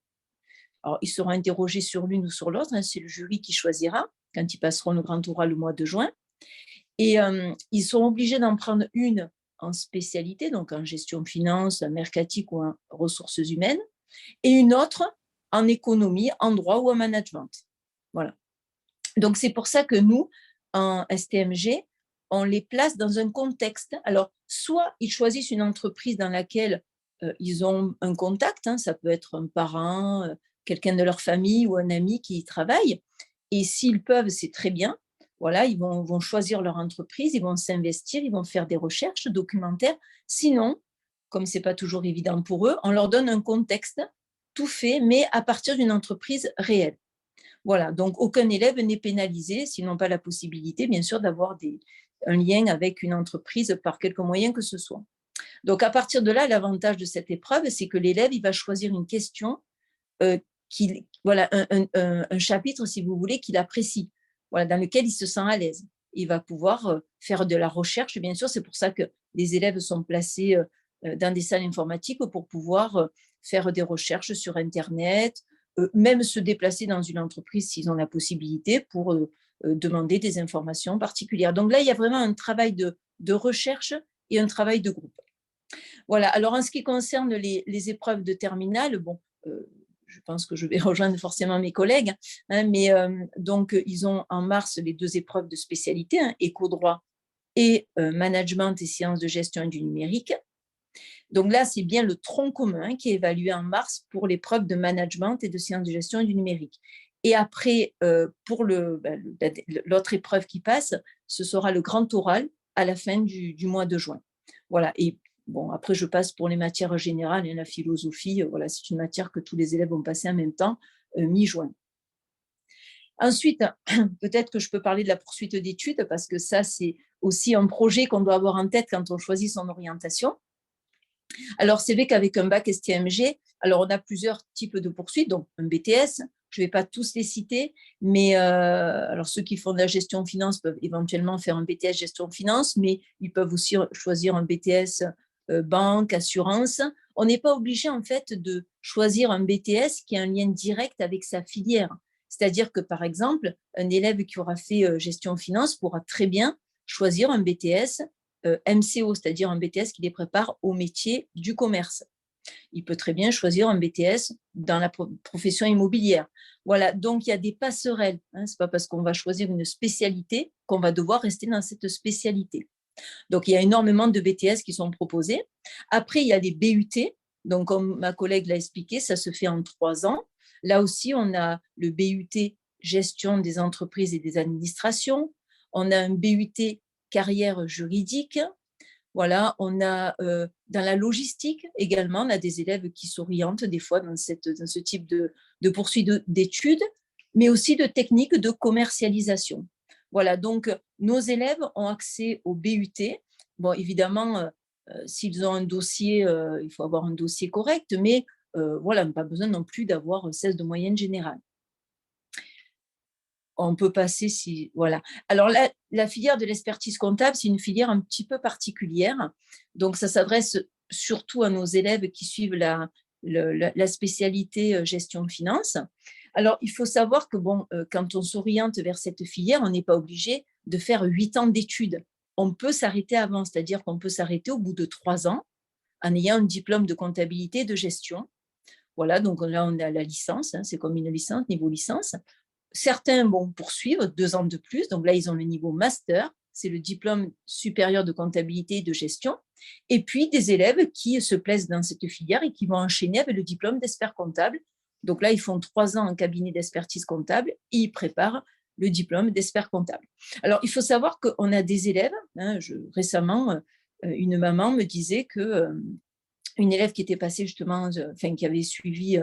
Alors, ils seront interrogés sur l'une ou sur l'autre, c'est le jury qui choisira quand ils passeront le grand oral le mois de juin. Et ils seront obligés d'en prendre une en spécialité, donc en gestion finance, mercatique ou en ressources humaines, et une autre en économie, en droit ou en management. Voilà. Donc, c'est pour ça que nous, en STMG, on les place dans un contexte. Alors, soit ils choisissent une entreprise dans laquelle ils ont un contact, ça peut être un parent, quelqu'un de leur famille ou un ami qui y travaille, et s'ils peuvent, c'est très bien. Voilà, ils vont choisir leur entreprise, ils vont s'investir, ils vont faire des recherches documentaires. Sinon, comme ce n'est pas toujours évident pour eux, on leur donne un contexte tout fait, mais à partir d'une entreprise réelle. Voilà, donc aucun élève n'est pénalisé s'ils n'ont pas la possibilité, bien sûr, d'avoir un lien avec une entreprise par quelque moyen que ce soit. Donc, à partir de là, l'avantage de cette épreuve, c'est que l'élève, il va choisir une question, un chapitre, si vous voulez, qu'il apprécie, voilà, dans lequel il se sent à l'aise. Il va pouvoir faire de la recherche, bien sûr, c'est pour ça que les élèves sont placés dans des salles informatiques pour pouvoir faire des recherches sur Internet, même se déplacer dans une entreprise s'ils ont la possibilité pour demander des informations particulières. Donc là, il y a vraiment un travail de recherche et un travail de groupe. Voilà, alors en ce qui concerne les épreuves de terminale, je pense que je vais rejoindre forcément mes collègues, mais donc ils ont en mars les 2 épreuves de spécialité, éco-droit et management et sciences de gestion et du numérique. Donc là, c'est bien le tronc commun qui est évalué en mars pour l'épreuve de management et de sciences de gestion et du numérique. Et après, pour l'autre épreuve qui passe, ce sera le grand oral à la fin du mois de juin. Voilà. Et bon, après, je passe pour les matières générales et la philosophie. Voilà, c'est une matière que tous les élèves vont passer en même temps, mi-juin. Ensuite, peut-être que je peux parler de la poursuite d'études parce que ça, c'est aussi un projet qu'on doit avoir en tête quand on choisit son orientation. Alors, c'est vrai qu'avec un bac STMG, alors on a plusieurs types de poursuites, donc un BTS, je ne vais pas tous les citer, mais alors ceux qui font de la gestion finance peuvent éventuellement faire un BTS gestion finance, mais ils peuvent aussi choisir un BTS banque, assurance. On n'est pas obligé en fait de choisir un BTS qui a un lien direct avec sa filière. C'est-à-dire que par exemple, un élève qui aura fait gestion finance pourra très bien choisir un BTS MCO, c'est-à-dire un BTS qui les prépare au métier du commerce. Il peut très bien choisir un BTS dans la profession immobilière. Voilà, donc il y a des passerelles. Ce n'est pas parce qu'on va choisir une spécialité qu'on va devoir rester dans cette spécialité. Donc, il y a énormément de BTS qui sont proposés. Après, il y a les BUT. Donc, comme ma collègue l'a expliqué, ça se fait en 3 ans. Là aussi, on a le BUT gestion des entreprises et des administrations. On a un BUT carrière juridique. Voilà, on a dans la logistique également, on a des élèves qui s'orientent des fois dans ce type de poursuite d'études, mais aussi de techniques de commercialisation. Voilà, donc nos élèves ont accès au BUT. Bon, évidemment, s'ils ont un dossier, il faut avoir un dossier correct, mais voilà, pas besoin non plus d'avoir 16 de moyenne générale. On peut passer si… Voilà. Alors, la filière de l'expertise comptable, c'est une filière un petit peu particulière. Donc, ça s'adresse surtout à nos élèves qui suivent la spécialité gestion de finance. Alors, il faut savoir que bon, quand on s'oriente vers cette filière, on n'est pas obligé de faire 8 ans d'études. On peut s'arrêter avant, c'est-à-dire qu'on peut s'arrêter au bout de 3 ans en ayant un diplôme de comptabilité de gestion. Voilà, donc là, on a la licence, c'est comme une licence, niveau licence. Certains vont poursuivre 2 ans de plus, donc là, ils ont le niveau master, c'est le diplôme supérieur de comptabilité et de gestion. Et puis, des élèves qui se plaisent dans cette filière et qui vont enchaîner avec le diplôme d'expert comptable. Donc là, ils font 3 ans en cabinet d'expertise comptable et ils préparent le diplôme d'expert comptable. Alors, il faut savoir qu'on a des élèves, récemment, une maman me disait que une élève qui était passée justement, qui avait suivi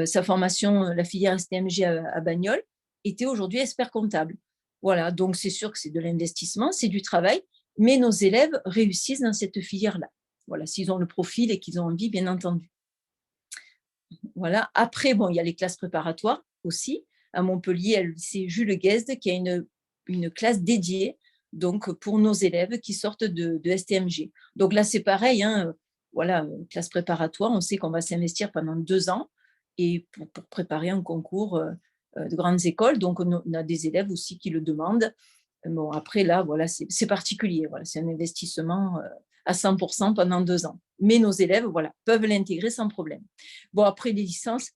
sa formation, la filière STMG à Bagnoles, était aujourd'hui expert comptable. Voilà, donc c'est sûr que c'est de l'investissement, c'est du travail, mais nos élèves réussissent dans cette filière-là. Voilà, s'ils ont le profil et qu'ils ont envie, bien entendu. Voilà. Après, bon, il y a les classes préparatoires aussi. À Montpellier, le lycée Jules Guesde, qui a une classe dédiée donc, pour nos élèves qui sortent de STMG. Donc là, c'est pareil, voilà, classe préparatoire, on sait qu'on va s'investir pendant 2 ans et pour préparer un concours de grandes écoles. Donc, on a des élèves aussi qui le demandent. Bon, après, là, voilà, c'est particulier. Voilà, c'est un investissement à 100% pendant 2 ans. Mais nos élèves, voilà, peuvent l'intégrer sans problème. Bon, après, les licences,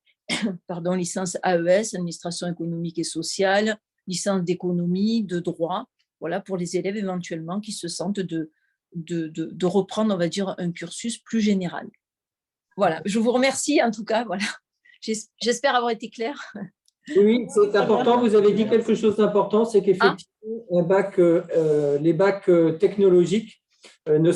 licence AES, administration économique et sociale, licence d'économie, de droit, voilà, pour les élèves éventuellement qui se sentent de reprendre, on va dire, un cursus plus général. Voilà, je vous remercie en tout cas. Voilà. J'espère avoir été claire. Oui, c'est important. Vous avez dit quelque chose d'important, c'est qu'effectivement, les bacs technologiques n'amènent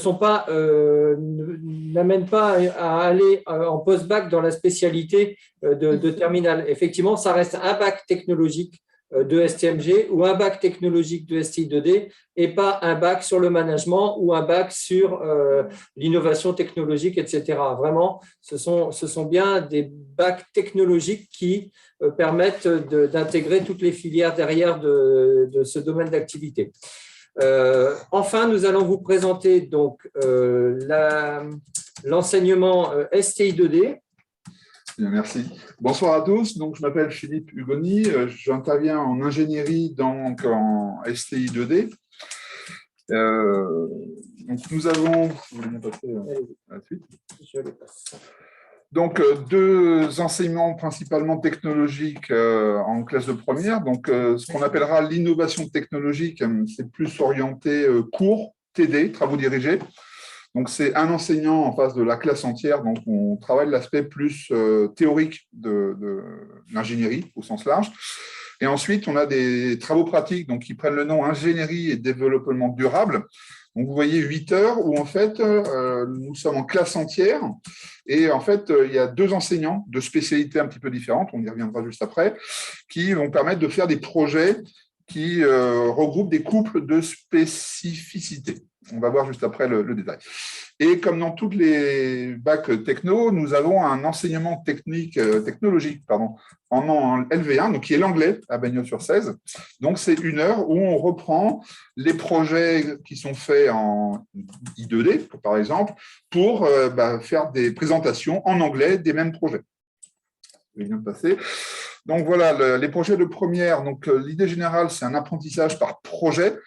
pas à aller en post-bac dans la spécialité de terminale. Effectivement, ça reste un bac technologique de STMG ou un bac technologique de STI2D et pas un bac sur le management ou un bac sur l'innovation technologique, etc. Vraiment, ce sont bien des bacs technologiques qui permettent d'intégrer toutes les filières derrière de ce domaine d'activité. Enfin, nous allons vous présenter donc l'enseignement STI2D. Bien, merci. Bonsoir à tous. Donc, je m'appelle Philippe Hugoni. J'interviens en ingénierie donc en STI 2D. Donc, nous avons… Vous voulez bien passer à la suite ? Je le passe. Donc, 2 enseignements principalement technologiques en classe de première. Donc, ce qu'on appellera l'innovation technologique, c'est plus orienté cours, TD, travaux dirigés. Donc, c'est un enseignant en face de la classe entière. Donc, on travaille l'aspect plus théorique de l'ingénierie au sens large. Et ensuite, on a des travaux pratiques donc, qui prennent le nom ingénierie et développement durable. Donc, vous voyez 8 heures où, en fait, nous sommes en classe entière. Et en fait, il y a 2 enseignants de spécialités un petit peu différentes, on y reviendra juste après, qui vont permettre de faire des projets qui regroupent des couples de spécificités. On va voir juste après le détail. Et comme dans tous les bacs techno, nous avons un enseignement technologique en LV1, donc qui est l'anglais à Bagnols-sur-Cèze. Donc, c'est 1 heure où on reprend les projets qui sont faits en I2D, par exemple, pour faire des présentations en anglais des mêmes projets. Je vais bien passer. Donc, voilà, les projets de première. Donc, l'idée générale, c'est un apprentissage par projet.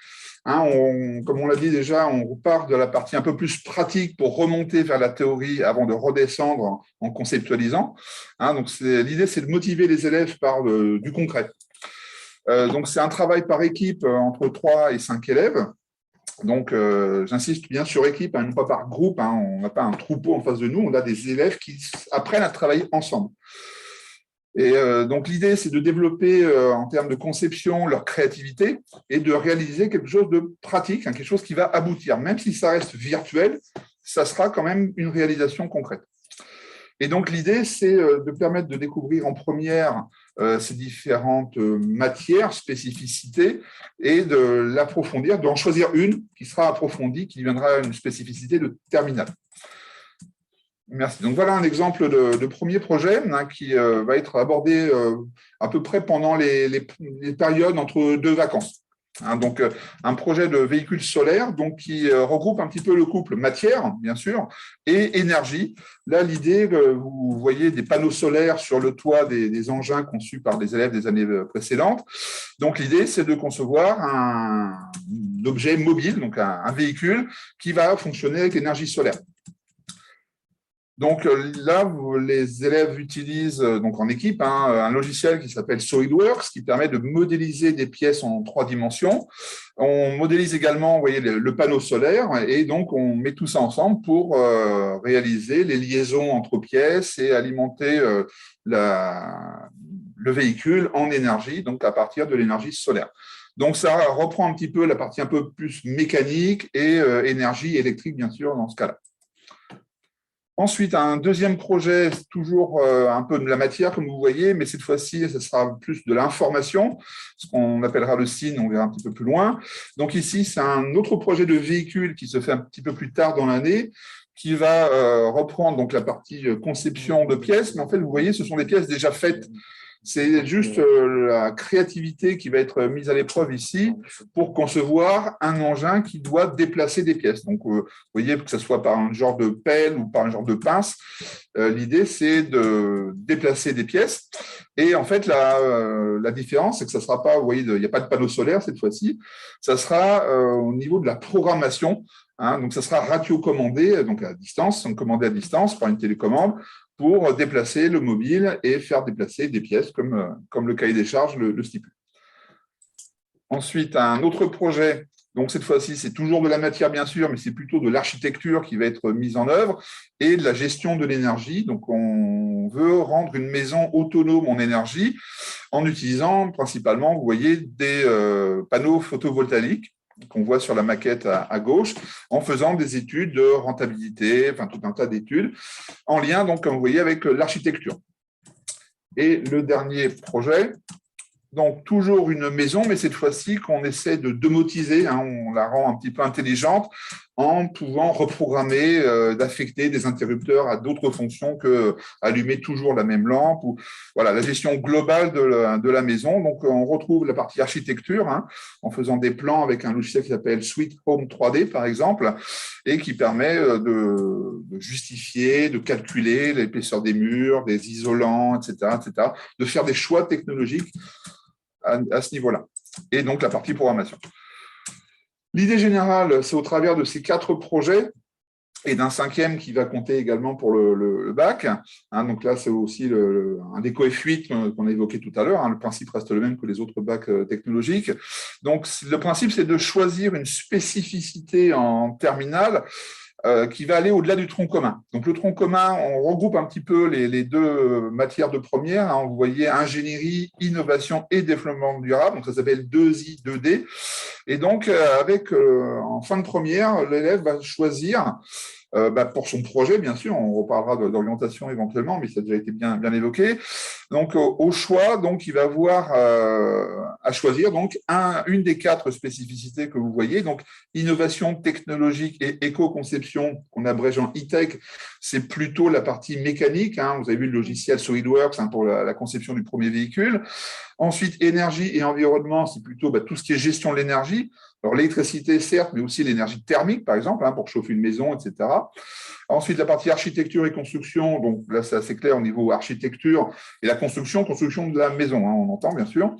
Comme on l'a dit déjà, on part de la partie un peu plus pratique pour remonter vers la théorie avant de redescendre en conceptualisant. Donc, l'idée, c'est de motiver les élèves par du concret. Donc, c'est un travail par équipe entre 3 et 5 élèves. Donc, j'insiste bien sur équipe, non pas par groupe. On n'a pas un troupeau en face de nous. On a des élèves qui apprennent à travailler ensemble. Et donc, l'idée, c'est de développer en termes de conception leur créativité et de réaliser quelque chose de pratique, quelque chose qui va aboutir. Même si ça reste virtuel, ça sera quand même une réalisation concrète. Et donc, l'idée, c'est de permettre de découvrir en première ces différentes matières, spécificités, et de l'approfondir, d'en choisir une qui sera approfondie, qui deviendra une spécificité de terminale. Merci. Donc, voilà un exemple de premier projet qui va être abordé à peu près pendant les périodes entre 2 vacances. Donc, un projet de véhicule solaire donc, qui regroupe un petit peu le couple matière, bien sûr, et énergie. Là, l'idée, vous voyez des panneaux solaires sur le toit des engins conçus par des élèves des années précédentes. Donc, l'idée, c'est de concevoir un objet mobile, donc un véhicule qui va fonctionner avec l'énergie solaire. Donc là, les élèves utilisent donc en équipe un logiciel qui s'appelle SolidWorks qui permet de modéliser des pièces en 3 dimensions. On modélise également, vous voyez, le panneau solaire et donc on met tout ça ensemble pour réaliser les liaisons entre pièces et alimenter le véhicule en énergie, donc à partir de l'énergie solaire. Donc, ça reprend un petit peu la partie un peu plus mécanique et énergie électrique, bien sûr, dans ce cas-là. Ensuite, un deuxième projet, toujours un peu de la matière, comme vous voyez, mais cette fois-ci, ce sera plus de l'information, ce qu'on appellera le SIN, on verra un petit peu plus loin. Donc ici, c'est un autre projet de véhicule qui se fait un petit peu plus tard dans l'année, qui va reprendre donc la partie conception de pièces, mais en fait, vous voyez, ce sont des pièces déjà faites. C'est juste la créativité qui va être mise à l'épreuve ici pour concevoir un engin qui doit déplacer des pièces. Donc, vous voyez, que ce soit par un genre de pelle ou par un genre de pince, l'idée, c'est de déplacer des pièces. Et en fait, la différence, c'est que ça ne sera pas, vous voyez, il n'y a pas de panneau solaire cette fois-ci, ça sera au niveau de la programmation. Donc, ça sera ratiocommandé, donc à distance, donc commandé à distance par une télécommande, pour déplacer le mobile et faire déplacer des pièces comme le cahier des charges le stipule. Ensuite, un autre projet, donc cette fois-ci, c'est toujours de la matière bien sûr, mais c'est plutôt de l'architecture qui va être mise en œuvre et de la gestion de l'énergie. Donc, on veut rendre une maison autonome en énergie en utilisant principalement, vous voyez, des panneaux photovoltaïques qu'on voit sur la maquette à gauche, en faisant des études de rentabilité, enfin tout un tas d'études, en lien, donc, comme vous voyez, avec l'architecture. Et le dernier projet, donc toujours une maison, mais cette fois-ci qu'on essaie de domotiser, on la rend un petit peu intelligente, en pouvant reprogrammer, d'affecter des interrupteurs à d'autres fonctions que allumer toujours la même lampe. Ou, voilà, la gestion globale de la maison. Donc, on retrouve la partie architecture en faisant des plans avec un logiciel qui s'appelle Sweet Home 3D, par exemple, et qui permet de justifier, de calculer l'épaisseur des murs, des isolants, etc., de faire des choix technologiques à ce niveau-là. Et donc, la partie programmation. L'idée générale, c'est au travers de ces 4 projets et d'un 5e qui va compter également pour le bac. Donc là, c'est aussi un des coeffuites qu'on a évoqué tout à l'heure. Le principe reste le même que les autres bacs technologiques. Donc, le principe, c'est de choisir une spécificité en terminale qui va aller au-delà du tronc commun. Donc, le tronc commun, on regroupe un petit peu les deux matières de première. Hein. Vous voyez ingénierie, innovation et développement durable. Donc, ça s'appelle 2I, 2D. Et donc, en fin de première, l'élève va choisir pour son projet, bien sûr, on reparlera d'orientation éventuellement, mais ça a déjà été bien évoqué. Donc, au choix, donc, il va avoir à choisir donc une des 4 spécificités que vous voyez. Donc, innovation technologique et éco-conception, qu'on abrège en e-tech, c'est plutôt la partie mécanique. Hein. Vous avez vu le logiciel SolidWorks pour la conception du premier véhicule. Ensuite, énergie et environnement, c'est plutôt tout ce qui est gestion de l'énergie. Alors, l'électricité, certes, mais aussi l'énergie thermique, par exemple, pour chauffer une maison, etc. Ensuite, la partie architecture et construction, donc là, c'est assez clair au niveau architecture et la construction de la maison, on entend, bien sûr.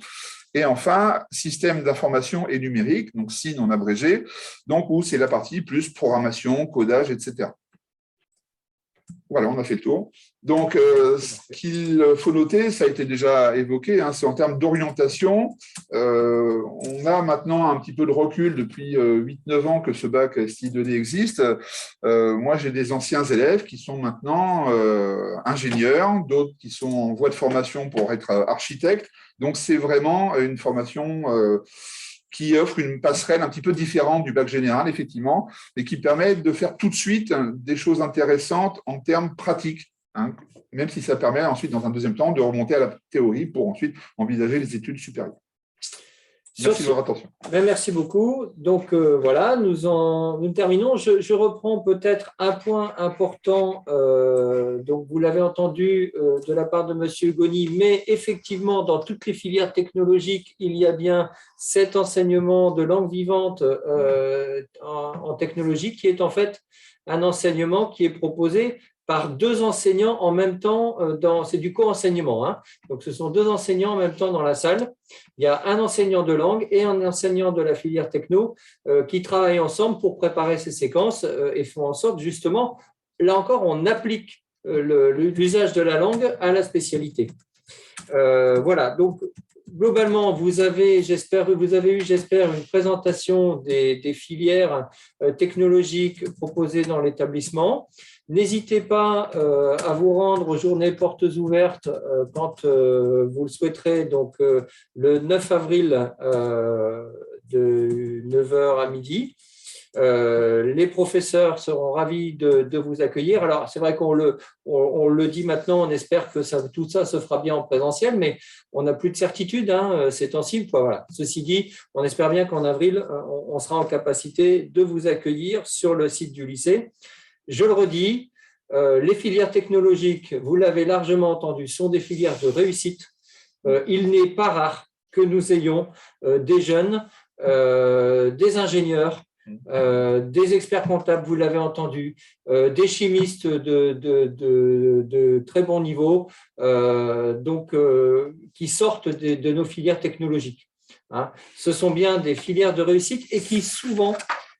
Et enfin, système d'information et numérique, donc SIN en abrégé, donc où c'est la partie plus programmation, codage, etc. Voilà, on a fait le tour. Donc, ce qu'il faut noter, ça a été déjà évoqué, c'est en termes d'orientation. On a maintenant un petit peu de recul depuis 8-9 ans que ce bac STI2D existe. Moi, j'ai des anciens élèves qui sont maintenant ingénieurs, d'autres qui sont en voie de formation pour être architectes. Donc, c'est vraiment une formation qui offre une passerelle un petit peu différente du bac général, effectivement, et qui permet de faire tout de suite des choses intéressantes en termes pratiques, même si ça permet ensuite, dans un deuxième temps, de remonter à la théorie pour ensuite envisager les études supérieures. Merci de votre attention. Merci beaucoup. Donc, voilà, nous terminons. Je reprends peut-être un point important. Donc, vous l'avez entendu de la part de M. Hugoni, mais effectivement, dans toutes les filières technologiques, il y a bien cet enseignement de langue vivante en technologie qui est en fait un enseignement qui est proposé par 2 enseignants en même temps, c'est du co-enseignement. Donc, ce sont 2 enseignants en même temps dans la salle. Il y a un enseignant de langue et un enseignant de la filière techno qui travaillent ensemble pour préparer ces séquences et font en sorte, justement, là encore, on applique l'usage de la langue à la spécialité. Voilà, donc, globalement, vous avez eu, j'espère, une présentation des filières technologiques proposées dans l'établissement. N'hésitez pas à vous rendre aux journées portes ouvertes quand vous le souhaiterez, donc le 9 avril de 9h à midi. Les professeurs seront ravis de vous accueillir. Alors, c'est vrai qu'on le dit maintenant, on espère que tout ça se fera bien en présentiel, mais on n'a plus de certitude ces temps-ci. Voilà. Ceci dit, on espère bien qu'en avril, on sera en capacité de vous accueillir sur le site du lycée. Je le redis, les filières technologiques, vous l'avez largement entendu, sont des filières de réussite. Il n'est pas rare que nous ayons des jeunes, des ingénieurs, des experts comptables, vous l'avez entendu, des chimistes de très bon niveau, qui sortent de nos filières technologiques. Ce sont bien des filières de réussite et qui souvent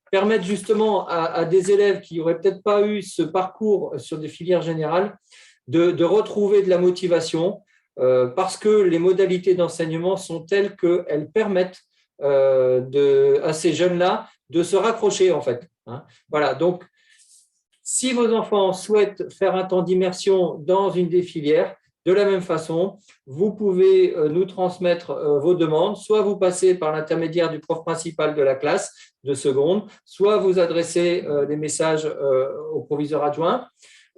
permettent justement à des élèves qui n'auraient peut-être pas eu ce parcours sur des filières générales de retrouver de la motivation parce que les modalités d'enseignement sont telles qu'elles permettent à ces jeunes-là de se raccrocher en fait. Voilà, donc si vos enfants souhaitent faire un temps d'immersion dans une des filières, de la même façon, vous pouvez nous transmettre vos demandes, soit vous passez par l'intermédiaire du prof principal de la classe de seconde, soit vous adressez des messages au proviseur adjoint,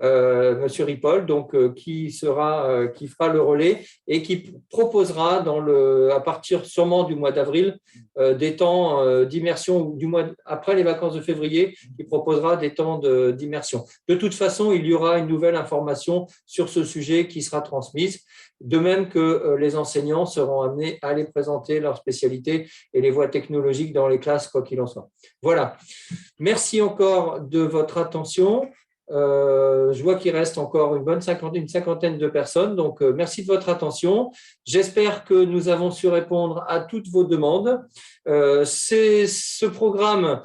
Monsieur Ripoll, donc qui fera le relais et qui proposera à partir sûrement du mois d'avril des temps d'immersion, ou du mois après les vacances de février, qui proposera des temps d'immersion. De toute façon, il y aura une nouvelle information sur ce sujet qui sera transmise, de même que les enseignants seront amenés à aller présenter leur spécialité et les voies technologiques dans les classes, quoi qu'il en soit. Voilà. Merci encore de votre attention. Je vois qu'il reste encore une cinquantaine de personnes, donc merci de votre attention. J'espère que nous avons su répondre à toutes vos demandes. Ce programme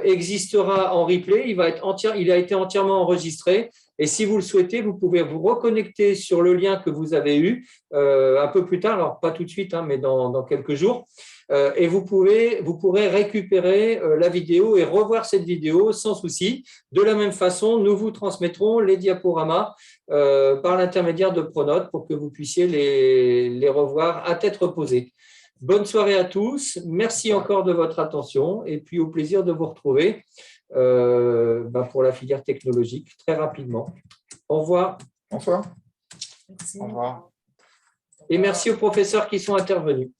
existera en replay, il a été entièrement enregistré Et si vous le souhaitez, vous pouvez vous reconnecter sur le lien que vous avez eu un peu plus tard, alors pas tout de suite, mais dans quelques jours. Et vous pourrez récupérer la vidéo et revoir cette vidéo sans souci. De la même façon, nous vous transmettrons les diaporamas par l'intermédiaire de Pronote pour que vous puissiez les revoir à tête reposée. Bonne soirée à tous. Merci encore de votre attention et puis au plaisir de vous retrouver pour la filière technologique très rapidement. Au revoir. Bonsoir. Merci. Au revoir. Et merci aux professeurs qui sont intervenus.